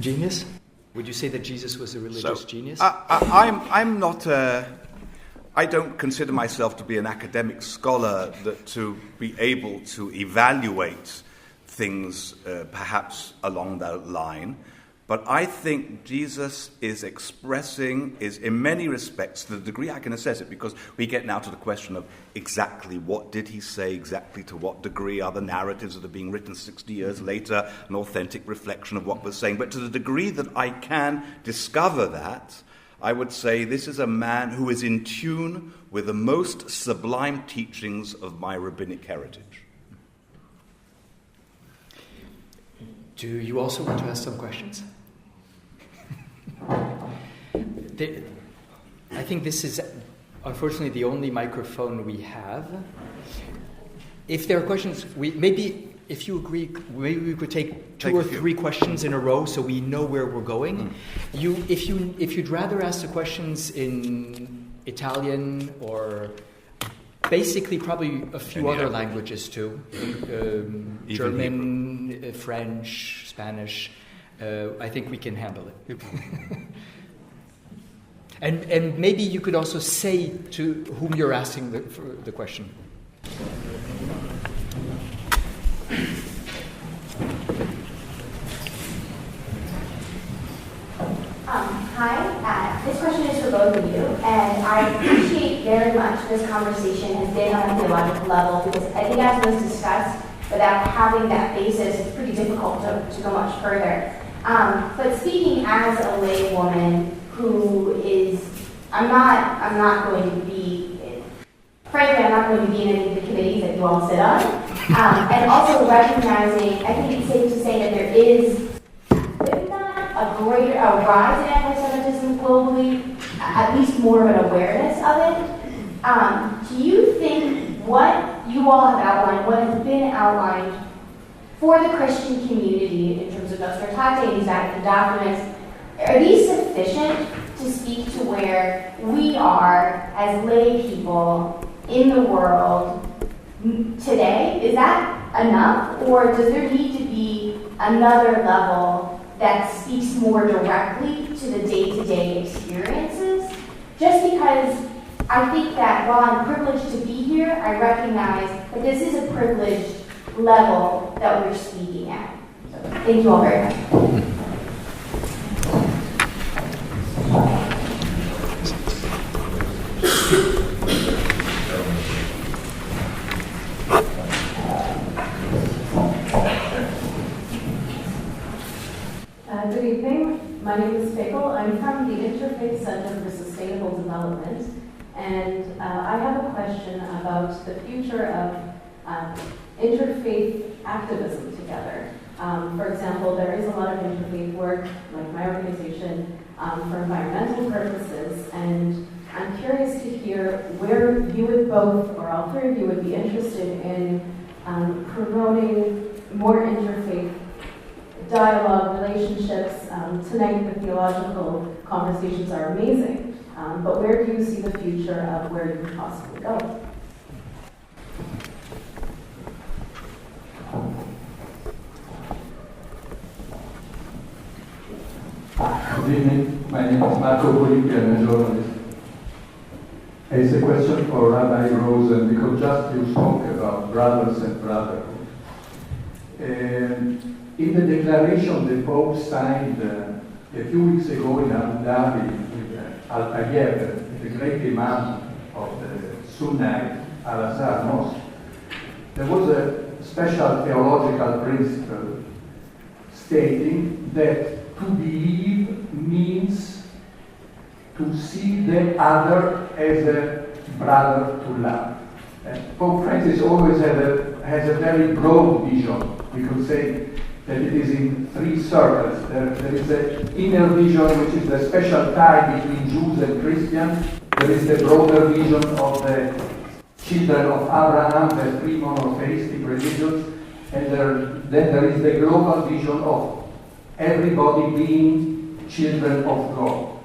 Would you say that Jesus was a religious genius? I'm not. I don't consider myself to be an academic scholar to be able to evaluate things perhaps along that line. But I think Jesus is in many respects, to the degree I can assess it, because we get now to the question of exactly what did he say, exactly to what degree are the narratives that are being written 60 years later an authentic reflection of what we're saying. But to the degree that I can discover that, I would say this is a man who is in tune with the most sublime teachings of my rabbinic heritage. Do you also want to ask some questions? I think this is, unfortunately, the only microphone we have. If there are questions, maybe if you agree, maybe we could take two or three questions in a row so we know where we're going. If you'd rather ask the questions in Italian or basically probably a few other languages too, German, French, Spanish. I think we can handle it. And maybe you could also say to whom you're asking the question. Hi, this question is for both of you, and I appreciate very much this conversation has been on a theological level, because I think as was discussed, without having that basis, it's pretty difficult to go much further. But speaking as a lay woman who is, I'm not going to be, frankly, I'm not going to be in any of the committees that you all sit on, and also recognizing, I think it's safe to say that there is, if not a rise in anti-Semitism globally, at least more of an awareness of it. Do you think what you all have outlined, what has been outlined, for the Christian community in terms of Nostra Aetate and these documents, are these sufficient to speak to where we are as lay people in the world today? Is that enough, or does there need to be another level that speaks more directly to the day-to-day experiences? Just because I think that while I'm privileged to be here, I recognize that this is a privileged level that we're speaking at. So, thank you all very much. Good evening. My name is Fagel. I'm from the Interfaith Center for Sustainable Development, and I have a question about the future of interfaith activism together. For example, there is a lot of interfaith work, like my organization, for environmental purposes, and I'm curious to hear where you would both, or all three of you, would be interested in promoting more interfaith dialogue, relationships. Tonight the theological conversations are amazing, but where do you see the future of where you could possibly go? Good evening. My name is Marco Politi. I'm a journalist. It's a question for Rabbi Rosen, because just you spoke about brothers and brotherhood. In the declaration the Pope signed a few weeks ago in Abu Dhabi with Al-Tayyib, the great imam of the Sunnite Al-Azhar Mosque, there was a special theological principle stating that to believe means to see the other as a brother to love. Pope Francis always has a very broad vision. We could say that it is in three circles. There is the inner vision, which is the special tie between Jews and Christians. There is the broader vision of the children of Abraham, the three monotheistic religions. And then there is the global vision of everybody being children of God.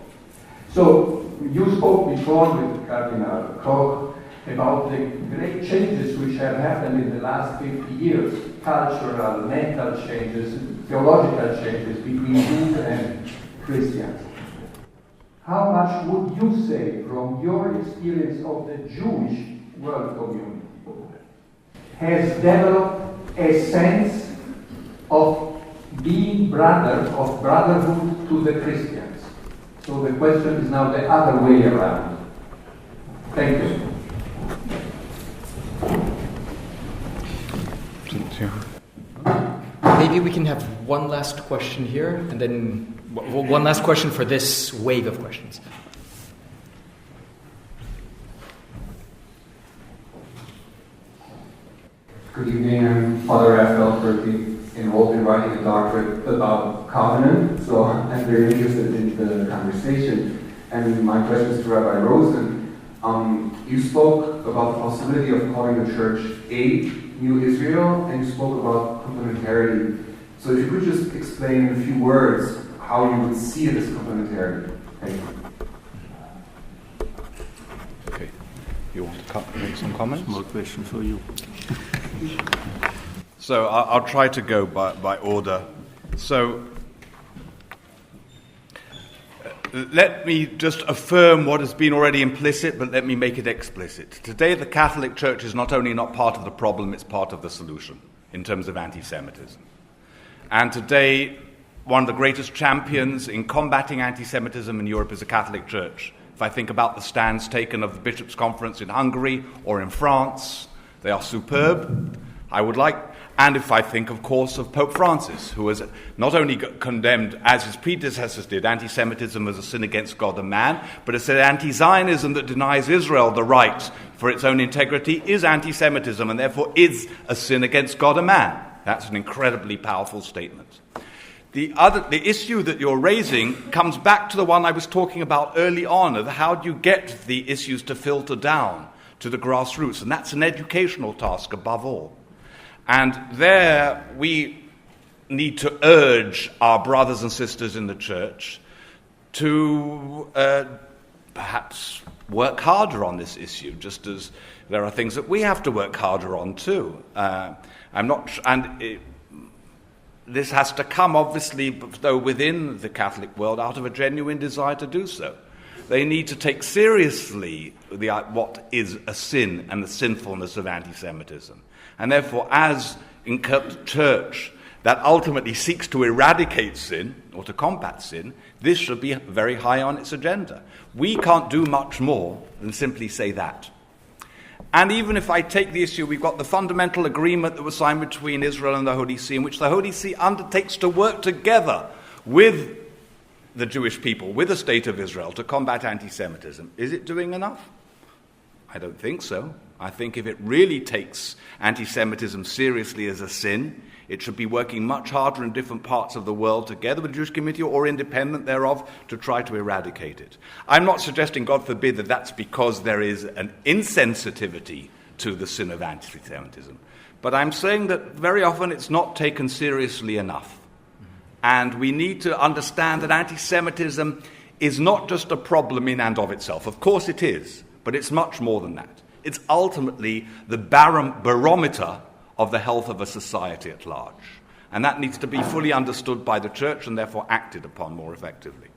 So you spoke before with Cardinal Koch about the great changes which have happened in the last 50 years, cultural, mental changes, theological changes between Jews and Christians. How much would you say, from your experience of the Jewish world community, has developed a sense of being brother, of brotherhood to the Christians? So the question is now the other way around. Thank you. Maybe we can have one last question here, and then one last question for this wave of questions. Good evening, I'm Father Raphael Berkey, enrolled in writing a doctorate about covenant, so I'm very interested in the conversation. And my question is to Rabbi Rosen. You spoke about the possibility of calling the church a New Israel, and you spoke about complementarity. So if you could just explain in a few words how you would see this complementarity. Thank you. Okay. You want to make some comments? More question for you. So I'll try to go by order. So let me just affirm what has been already implicit, but let me make it explicit. Today, the Catholic Church is not only not part of the problem, it's part of the solution in terms of anti-Semitism. And today, one of the greatest champions in combating anti-Semitism in Europe is the Catholic Church. If I think about the stands taken of the Bishops' Conference in Hungary or in France, they are superb. And if I think, of course, of Pope Francis, who has not only condemned, as his predecessors did, anti-Semitism as a sin against God and man, but has said anti-Zionism that denies Israel the right for its own integrity is anti-Semitism and therefore is a sin against God and man. That's an incredibly powerful statement. The issue that you're raising comes back to the one I was talking about early on, of how do you get the issues to filter down to the grassroots, and that's an educational task above all. And there we need to urge our brothers and sisters in the church to perhaps work harder on this issue, just as there are things that we have to work harder on too. This has to come, obviously, though within the Catholic world, out of a genuine desire to do so. They need to take seriously what is a sin and the sinfulness of anti-Semitism. And therefore, as in church that ultimately seeks to eradicate sin or to combat sin, this should be very high on its agenda. We can't do much more than simply say that. And even if I take the issue, we've got the fundamental agreement that was signed between Israel and the Holy See, in which the Holy See undertakes to work together with the Jewish people, with the state of Israel, to combat anti-Semitism. Is it doing enough? I don't think so. I think if it really takes anti-Semitism seriously as a sin, it should be working much harder in different parts of the world together with the Jewish community or independent thereof to try to eradicate it. I'm not suggesting, God forbid, that that's because there is an insensitivity to the sin of anti-Semitism. But I'm saying that very often it's not taken seriously enough. And we need to understand that anti-Semitism is not just a problem in and of itself. Of course it is, but it's much more than that. It's ultimately the barometer of the health of a society at large. And that needs to be fully understood by the church and therefore acted upon more effectively.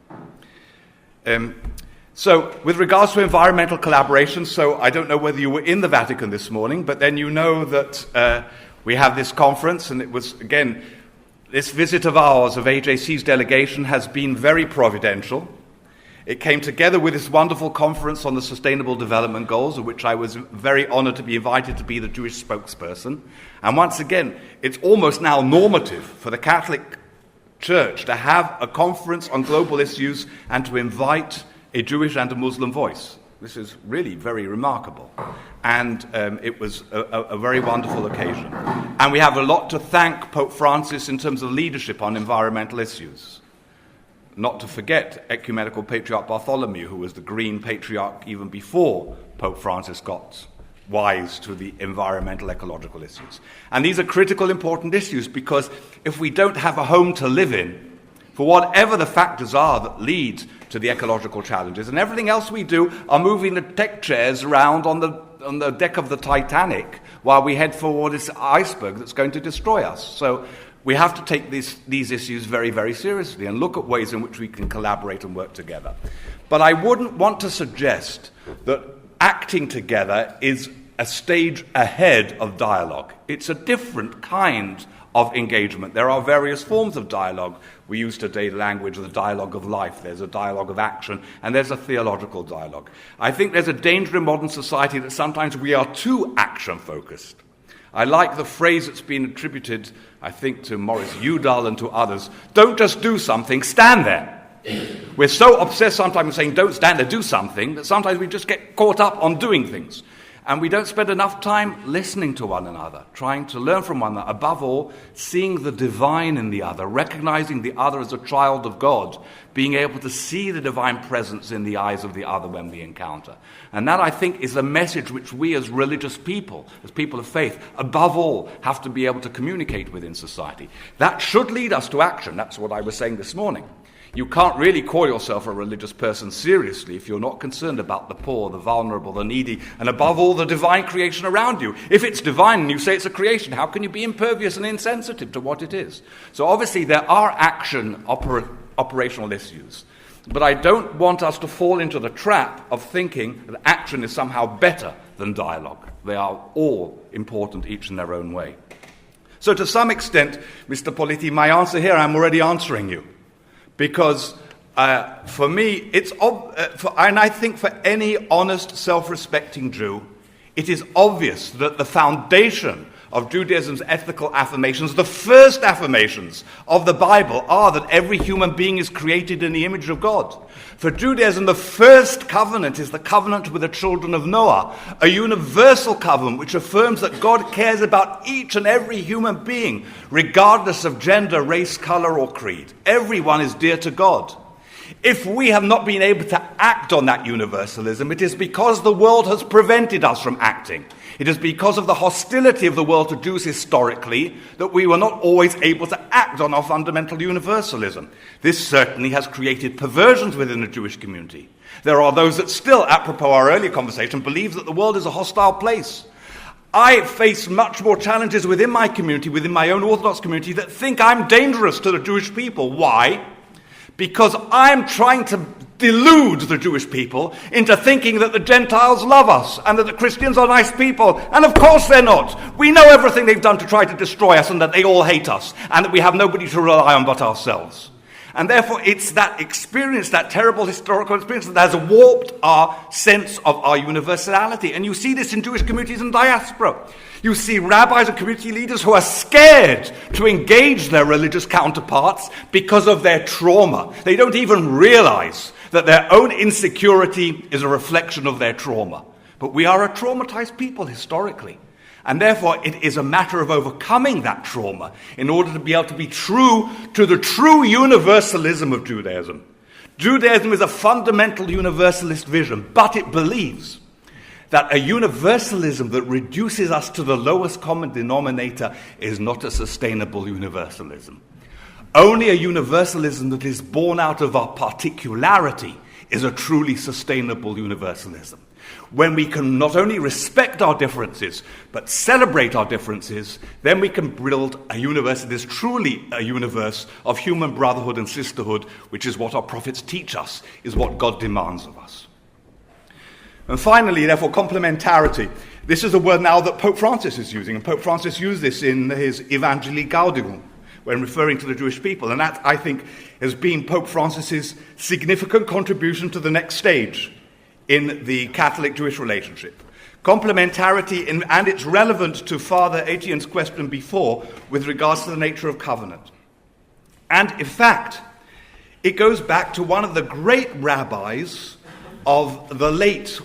So with regards to environmental collaboration, so I don't know whether you were in the Vatican this morning, but then you know that we have this conference, and it was, again, this visit of ours, of AJC's delegation, has been very providential. It came together with this wonderful conference on the Sustainable Development Goals, of which I was very honored to be invited to be the Jewish spokesperson. And once again, it's almost now normative for the Catholic Church to have a conference on global issues and to invite a Jewish and a Muslim voice. This is really very remarkable. And it was a very wonderful occasion. And we have a lot to thank Pope Francis in terms of leadership on environmental issues. Not to forget Ecumenical Patriarch Bartholomew, who was the Green Patriarch even before Pope Francis got wise to the environmental ecological issues. And these are critical, important issues, because if we don't have a home to live in, for whatever the factors are that lead to the ecological challenges, and everything else we do are moving the deck chairs around on the deck of the Titanic while we head for this iceberg that's going to destroy us. So we have to take these issues very, very seriously and look at ways in which we can collaborate and work together. But I wouldn't want to suggest that acting together is a stage ahead of dialogue. It's a different kind of engagement. There are various forms of dialogue. We use today the language of the dialogue of life. There's a dialogue of action, and there's a theological dialogue. I think there's a danger in modern society that sometimes we are too action-focused. I like the phrase that's been attributed, I think, to Maurice Udall and to others. Don't just do something, stand there. We're so obsessed sometimes with saying, don't stand there, do something, that sometimes we just get caught up on doing things. And we don't spend enough time listening to one another, trying to learn from one another. Above all, seeing the divine in the other, recognizing the other as a child of God, being able to see the divine presence in the eyes of the other when we encounter. And that, I think, is a message which we as religious people, as people of faith, above all, have to be able to communicate within society. That should lead us to action. That's what I was saying this morning. You can't really call yourself a religious person seriously if you're not concerned about the poor, the vulnerable, the needy, and above all, the divine creation around you. If it's divine and you say it's a creation, how can you be impervious and insensitive to what it is? So obviously there are operational issues. But I don't want us to fall into the trap of thinking that action is somehow better than dialogue. They are all important, each in their own way. So to some extent, Mr. Politi, my answer here, I'm already answering you. Because for me, and I think for any honest, self-respecting Jew, it is obvious that the foundation of Judaism's ethical affirmations, the first affirmations of the Bible, are that every human being is created in the image of God. For Judaism, the first covenant is the covenant with the children of Noah, a universal covenant which affirms that God cares about each and every human being, regardless of gender, race, color, or creed. Everyone is dear to God. If we have not been able to act on that universalism, it is because the world has prevented us from acting. It is because of the hostility of the world to Jews historically that we were not always able to act on our fundamental universalism. This certainly has created perversions within the Jewish community. There are those that still, apropos our earlier conversation, believe that the world is a hostile place. I face much more challenges within my community, within my own Orthodox community, that think I'm dangerous to the Jewish people. Why? Because I'm trying to delude the Jewish people into thinking that the Gentiles love us and that the Christians are nice people. And of course they're not. We know everything they've done to try to destroy us and that they all hate us and that we have nobody to rely on but ourselves. And therefore it's that experience, that terrible historical experience, that has warped our sense of our universality. And you see this in Jewish communities in diaspora. You see rabbis and community leaders who are scared to engage their religious counterparts because of their trauma. They don't even realize that their own insecurity is a reflection of their trauma. But we are a traumatized people historically. And therefore, it is a matter of overcoming that trauma in order to be able to be true to the true universalism of Judaism. Judaism is a fundamental universalist vision, but it believes that a universalism that reduces us to the lowest common denominator is not a sustainable universalism. Only a universalism that is born out of our particularity is a truly sustainable universalism. When we can not only respect our differences, but celebrate our differences, then we can build a universe that is truly a universe of human brotherhood and sisterhood, which is what our prophets teach us, is what God demands of us. And finally, therefore, complementarity. This is a word now that Pope Francis is using, and Pope Francis used this in his Evangelii Gaudium when referring to the Jewish people, and that, I think, has been Pope Francis's significant contribution to the next stage in the Catholic-Jewish relationship. Complementarity, and it's relevant to Father Etienne's question before with regards to the nature of covenant. And in fact, it goes back to one of the great rabbis of the late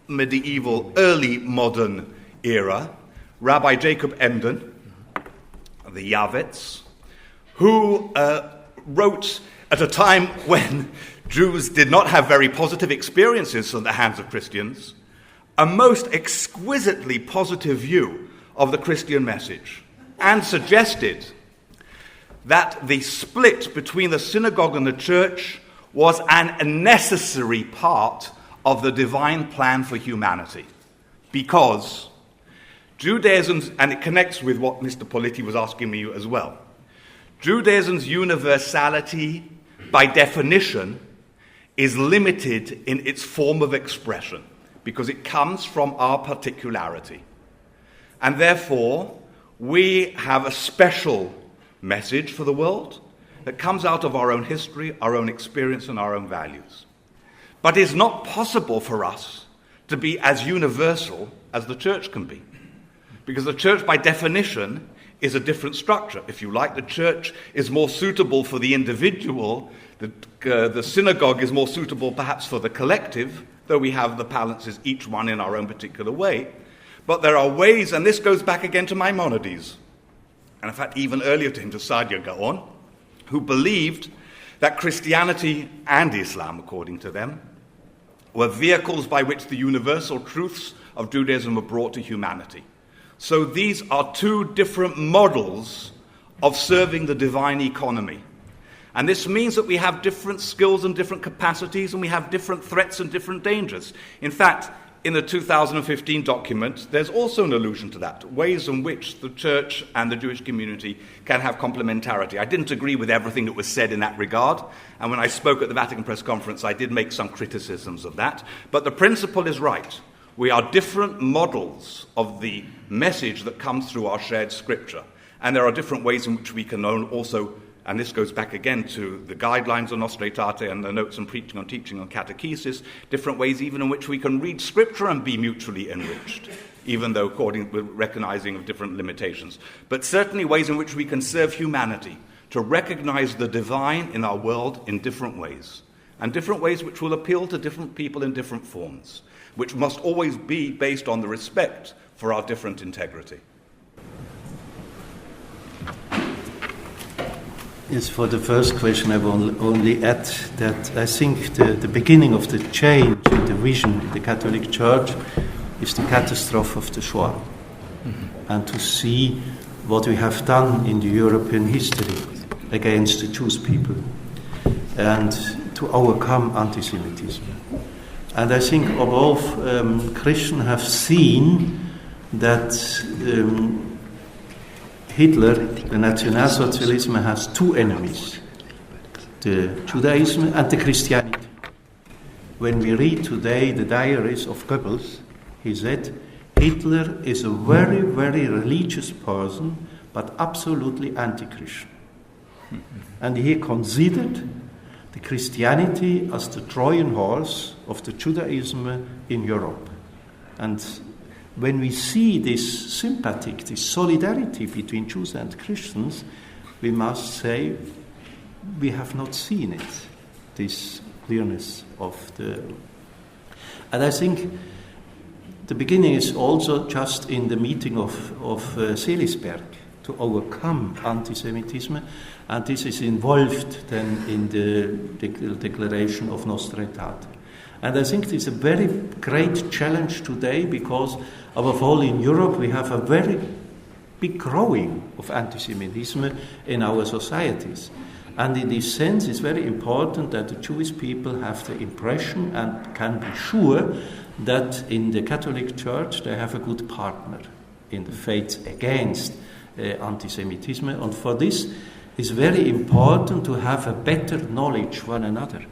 medieval, early modern era, Rabbi Jacob Emden, the Yavetz, who wrote at a time when Jews did not have very positive experiences at the hands of Christians, a most exquisitely positive view of the Christian message, and suggested that the split between the synagogue and the church was a necessary part of the divine plan for humanity. Because Judaism's, and it connects with what Mr. Politi was asking me as well, Judaism's universality, by definition, is limited in its form of expression because it comes from our particularity. And therefore, we have a special message for the world that comes out of our own history, our own experience, and our own values. But it's not possible for us to be as universal as the church can be. Because the church, by definition, is a different structure. If you like, the church is more suitable for the individual. The synagogue is more suitable perhaps for the collective, though we have the balances, each one in our own particular way. But there are ways, and this goes back again to Maimonides, and in fact even earlier to him, to Saadia Gaon, who believed that Christianity and Islam, according to them, were vehicles by which the universal truths of Judaism were brought to humanity. So these are two different models of serving the divine economy. And this means that we have different skills and different capacities, and we have different threats and different dangers. In fact, in the 2015 document, there's also an allusion to that, ways in which the church and the Jewish community can have complementarity. I didn't agree with everything that was said in that regard, and when I spoke at the Vatican Press Conference, I did make some criticisms of that. But the principle is right. We are different models of the message that comes through our shared scripture. And there are different ways in which we can also, and this goes back again to the guidelines on Nostra Aetate and the notes on preaching, on teaching, on catechesis, different ways even in which we can read scripture and be mutually enriched, even though according with recognizing of different limitations. But certainly ways in which we can serve humanity, to recognize the divine in our world in different ways, and different ways which will appeal to different people in different forms, which must always be based on the respect for our different integrity. Yes, for the first question, I will only add that I think the beginning of the change in the vision in the Catholic Church is the catastrophe of the Shoah. And to see what we have done in the European history against the Jewish people and to overcome anti-Semitism. And I think above Christians have seen that Hitler, the Nationalsocialism, has two enemies, the Judaism and the Christianity. When we read today the diaries of Goebbels, he said, Hitler is a very, very religious person, but absolutely anti-Christian. And he considered the Christianity as the Trojan horse of the Judaism in Europe. And when we see this sympathy, this solidarity between Jews and Christians, we must say we have not seen it, this clearness of the... And I think the beginning is also just in the meeting of Seelisberg to overcome anti-Semitism, and this is involved then in the declaration of Nostra Aetate. And I think this is a very great challenge today because, above all in Europe, we have a very big growing of anti-Semitism in our societies. And in this sense, it's very important that the Jewish people have the impression and can be sure that in the Catholic Church they have a good partner in the fight against anti-Semitism. And for this, it's very important to have a better knowledge one another,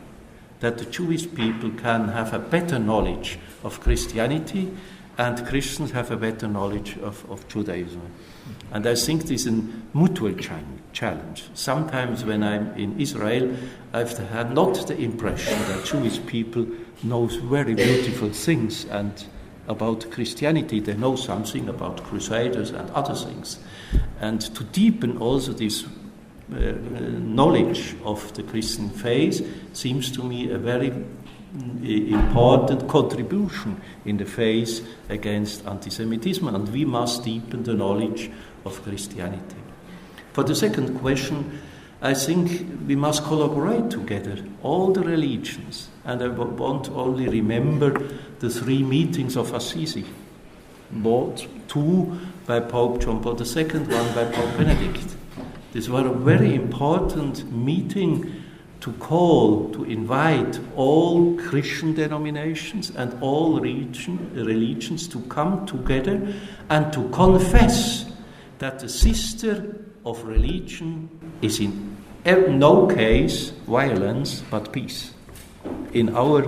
that the Jewish people can have a better knowledge of Christianity and Christians have a better knowledge of Judaism. And I think this is a mutual challenge. Sometimes when I'm in Israel, I've had not the impression that Jewish people know very beautiful things and about Christianity. They know something about Crusaders and other things. And to deepen also this knowledge of the Christian faith seems to me a very important contribution in the faith against anti-Semitism, and we must deepen the knowledge of Christianity. For the second question, I think we must collaborate together, all the religions, and I want only remember the 3 meetings of Assisi, both 2 by Pope John Paul II, 1 by Pope Benedict. This was a very important meeting to call, to invite all Christian denominations and all religions to come together and to confess that the sister of religion is in no case violence but peace. In our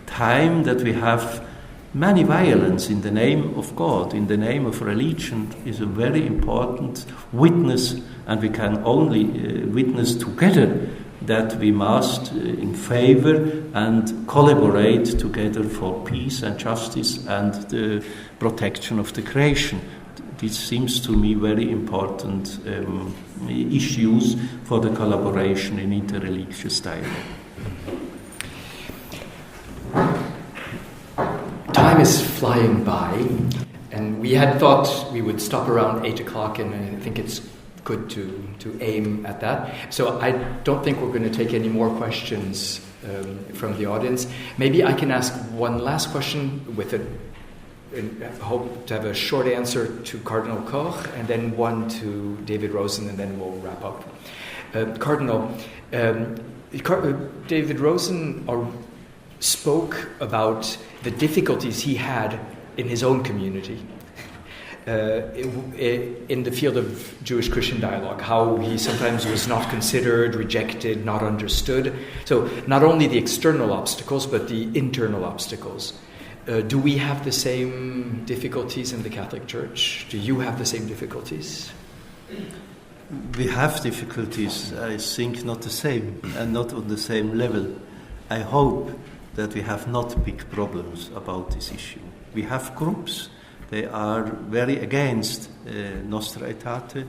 time that we have many violence in the name of God, in the name of religion, is a very important witness, and we can only witness together that we must in favor and collaborate together for peace and justice and the protection of the creation. This seems to me very important issues for the collaboration in interreligious dialogue. Time is flying by, and we had thought we would stop around 8 o'clock, and I think it's good to aim at that. So I don't think we're going to take any more questions from the audience. Maybe I can ask one last question with I hope to have a short answer to Cardinal Koch, and then one to David Rosen, and then we'll wrap up. Cardinal, David Rosen spoke about the difficulties he had in his own community in the field of Jewish-Christian dialogue, how he sometimes was not considered, rejected, not understood. So not only the external obstacles, but the internal obstacles. Do we have the same difficulties in the Catholic Church? Do you have the same difficulties? We have difficulties, I think not the same, and not on the same level. I hope that we have not big problems about this issue. We have groups, they are very against Nostra Aetate,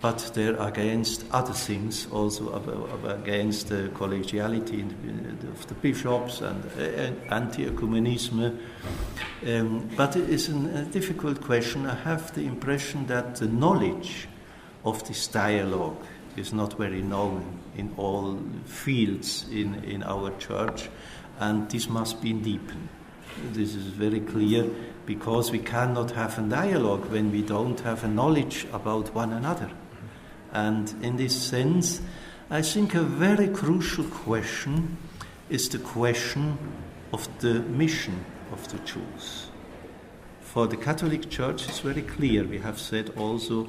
but they're against other things, also against the collegiality of the bishops and anti-ecumenism. But it is a difficult question. I have the impression that the knowledge of this dialogue is not very known in all fields in our church, and this must be deepened. This is very clear, because we cannot have a dialogue when we don't have a knowledge about one another. And in this sense, I think a very crucial question is the question of the mission of the Jews. For the Catholic Church, it's very clear. We have said also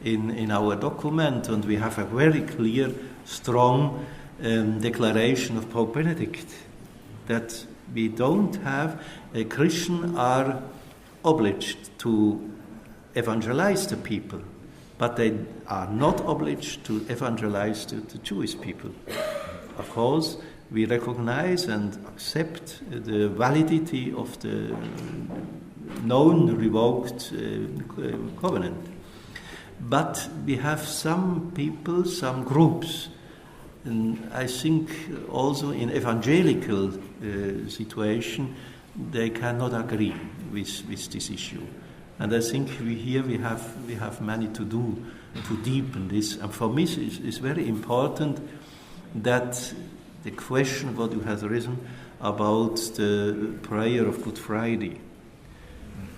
in our document, and we have a very clear, strong declaration of Pope Benedict, that we don't have, Christians are obliged to evangelize the people, but they are not obliged to evangelize the Jewish people. Of course, we recognize and accept the validity of the known revoked covenant. But we have some people, some groups, and I think also in evangelical situation, they cannot agree with this issue. And I think we have many to do to deepen this. And for me, it's very important that the question what you have raised about the prayer of Good Friday.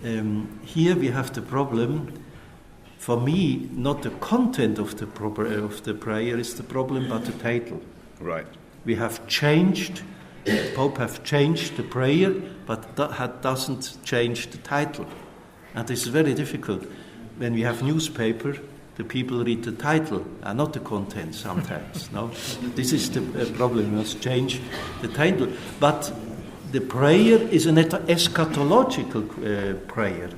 Here we have the problem. For me, not the content of the prayer is the problem, but the title. Right. We have changed. The Pope have changed the prayer, but that doesn't change the title. And this is very difficult. When we have newspaper, the people read the title and not the content sometimes. No, this is the problem. We must change the title. But the prayer is an eschatological prayer,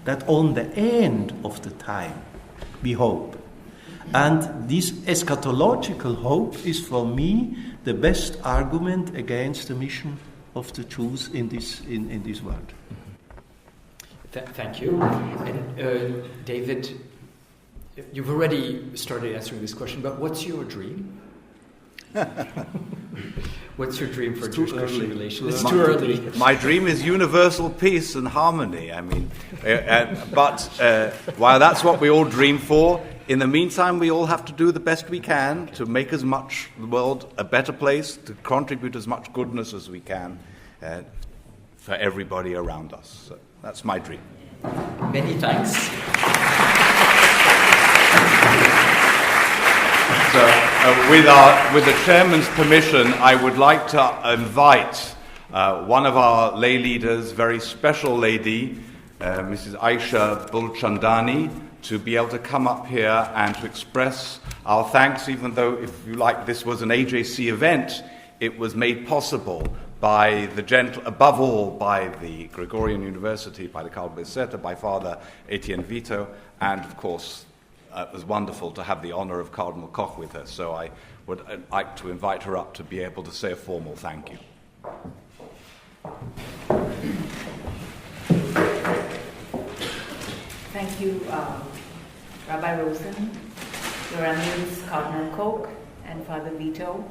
that on the end of the time we hope. And this eschatological hope is for me the best argument against the mission of the Jews in this world. Thank you. And David, you've already started answering this question, but what's your dream? What's your dream for Jewish-Christian relations? It's too early. My dream is universal peace and harmony. I mean, but while that's what we all dream for, in the meantime, we all have to do the best we can to make the world a better place, to contribute as much goodness as we can for everybody around us. So that's my dream. Many thanks. So, with the chairman's permission, I would like to invite one of our lay leaders, very special lady, Mrs. Aisha Bulchandani, to be able to come up here and to express our thanks, even though, if you like, this was an AJC event, it was made possible by above all, by the Gregorian University, by the Carl Becerra, by Father Etienne Vito, and of course, it was wonderful to have the honor of Cardinal Koch with us. So I would like to invite her up to be able to say a formal thank you. Thank you, Rabbi Rosen, Your Eminence Cardinal Koch, and Father Vito.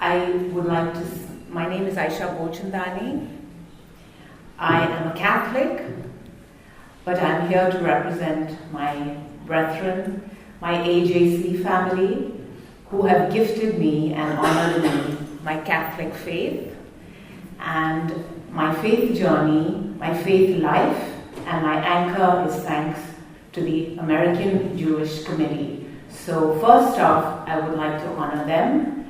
I would like to. My name is Aisha Bochandani. I am a Catholic, but I'm here to represent my brethren, my AJC family, who have gifted me and honored me my Catholic faith, and my faith journey, my faith life, and my anchor is thanks to the American Jewish Committee. So first off, I would like to honor them,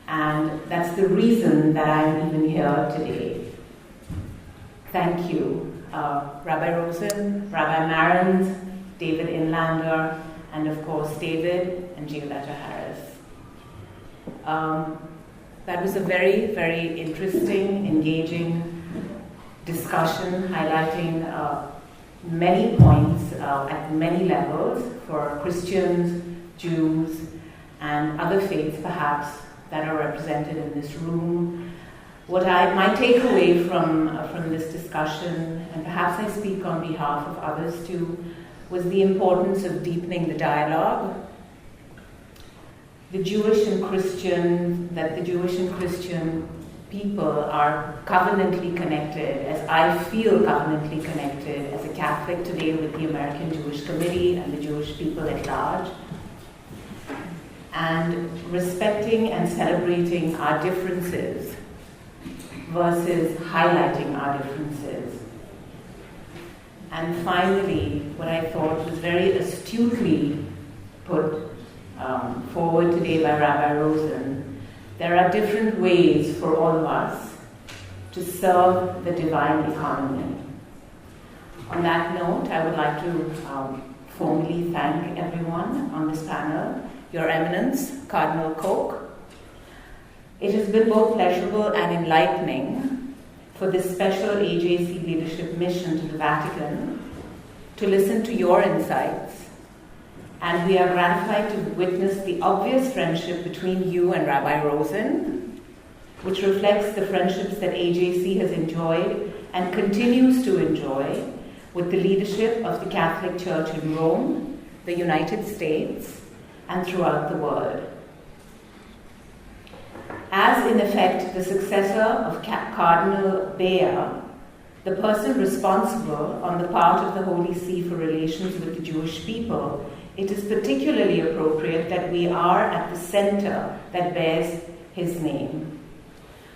and that's the reason that I'm even here today. Thank you, Rabbi Rosen, Rabbi Marans, David Inlander, and of course David and Gioletta Harris. That was a very, very interesting, engaging discussion highlighting many points at many levels for Christians, Jews, and other faiths perhaps that are represented in this room. My takeaway from this discussion, and perhaps I speak on behalf of others too, was the importance of deepening the dialogue. The Jewish and Christian people are covenantly connected, as I feel covenantly connected as a Catholic today with the American Jewish Committee and the Jewish people at large. and respecting and celebrating our differences versus highlighting our differences. And finally, what I thought was very astutely put forward today by Rabbi Rosen, there are different ways for all of us to serve the divine economy. On that note, I would like to formally thank everyone on this panel, Your Eminence, Cardinal Koch. It has been both pleasurable and enlightening for this special AJC leadership mission to the Vatican to listen to your insights, and we are gratified to witness the obvious friendship between you and Rabbi Rosen, which reflects the friendships that AJC has enjoyed and continues to enjoy with the leadership of the Catholic Church in Rome, the United States, and throughout the world. As in effect the successor of Cardinal Bea, the person responsible on the part of the Holy See for relations with the Jewish people, it is particularly appropriate that we are at the center that bears his name.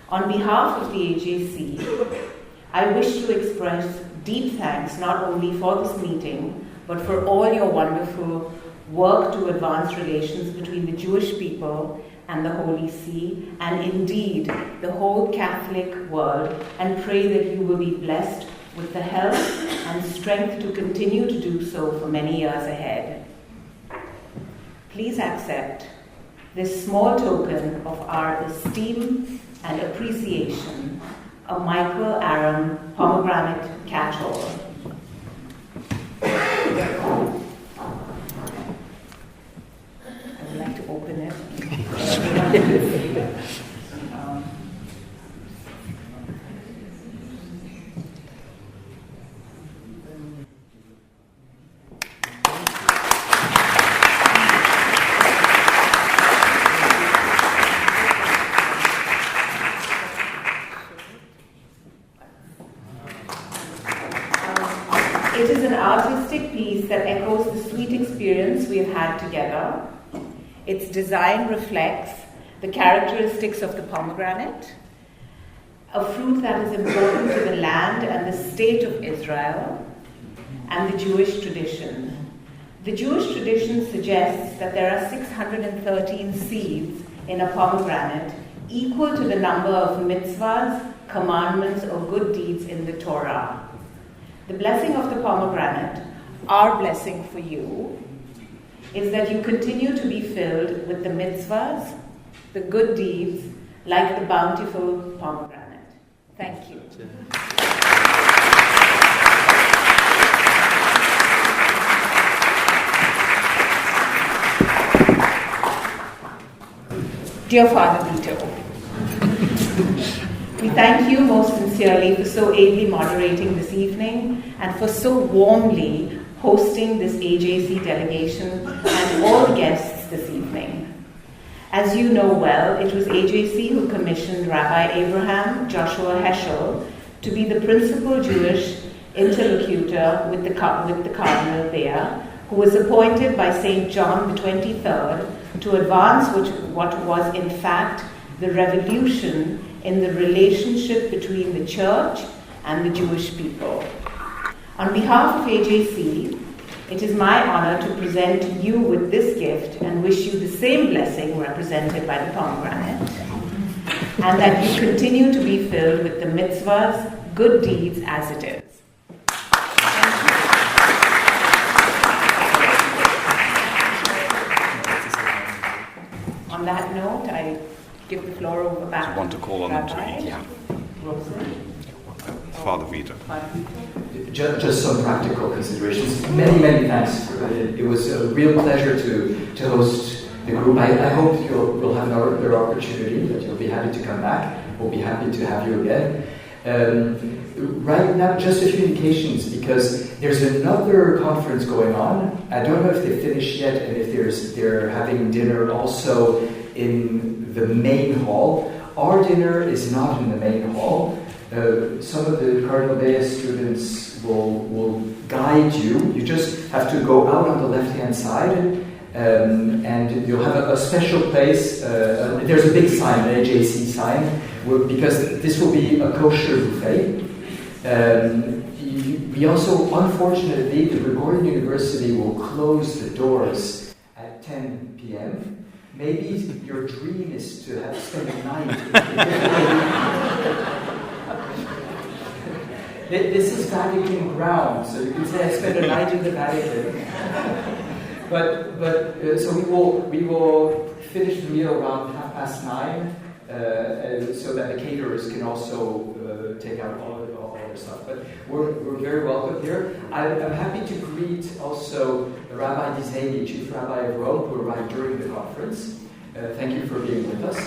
On behalf of the AJC, I wish to express deep thanks not only for this meeting, but for all your wonderful work to advance relations between the Jewish people and the Holy See, and indeed the whole Catholic world, and pray that you will be blessed with the health and strength to continue to do so for many years ahead. Please accept this small token of our esteem and appreciation, a Michael Aram Pomegranate catch-all. I would like to open it. It is an artistic piece that echoes the sweet experience we have had together. Its design reflects the characteristics of the pomegranate, a fruit that is important to the land and the state of Israel, and the Jewish tradition. The Jewish tradition suggests that there are 613 seeds in a pomegranate, equal to the number of mitzvahs, commandments, or good deeds in the Torah. The blessing of the pomegranate, our blessing for you, is that you continue to be filled with the mitzvahs, the good deeds, like the bountiful pomegranate. Thank you. Dear Father Vito, we thank you most sincerely for so ably moderating this evening and for so warmly hosting this AJC delegation and all guests this evening. As you know well, it was AJC who commissioned Rabbi Abraham Joshua Heschel to be the principal Jewish interlocutor with the Cardinal Bea, who was appointed by St. John the 23rd to advance what was in fact the revolution in the relationship between the Church and the Jewish people. On behalf of AJC, it is my honor to present you with this gift and wish you the same blessing represented by the pomegranate, and that you continue to be filled with the mitzvahs, good deeds as it is. On that note, I give the floor over back to want to call on them to eat, yeah. Rosen. Father Vito. Just some practical considerations. Many thanks. It was a real pleasure to host the group. I hope you'll have another opportunity, that you'll be happy to come back. We'll be happy to have you again. Right now, just a few indications, because there's another conference going on. I don't know if they finished yet and if they're having dinner also in the main hall. Our dinner is not in the main hall. Some of the Cardinal Bea students will guide you. You just have to go out on the left-hand side And you'll have a special place. There's a big sign, an AJC sign, because this will be a kosher buffet. We also, unfortunately, the Gregorian University will close the doors at 10 p.m. Maybe your dream is to have spent a night. This is Vatican ground, so you can say I spent a night in the Vatican. So we will finish the meal around 9:30, so that the caterers can also take out all their stuff. But we're very welcome here. I'm happy to greet also Rabbi Dizeni, Chief Rabbi of Rome, who arrived during the conference. Thank you for being with us.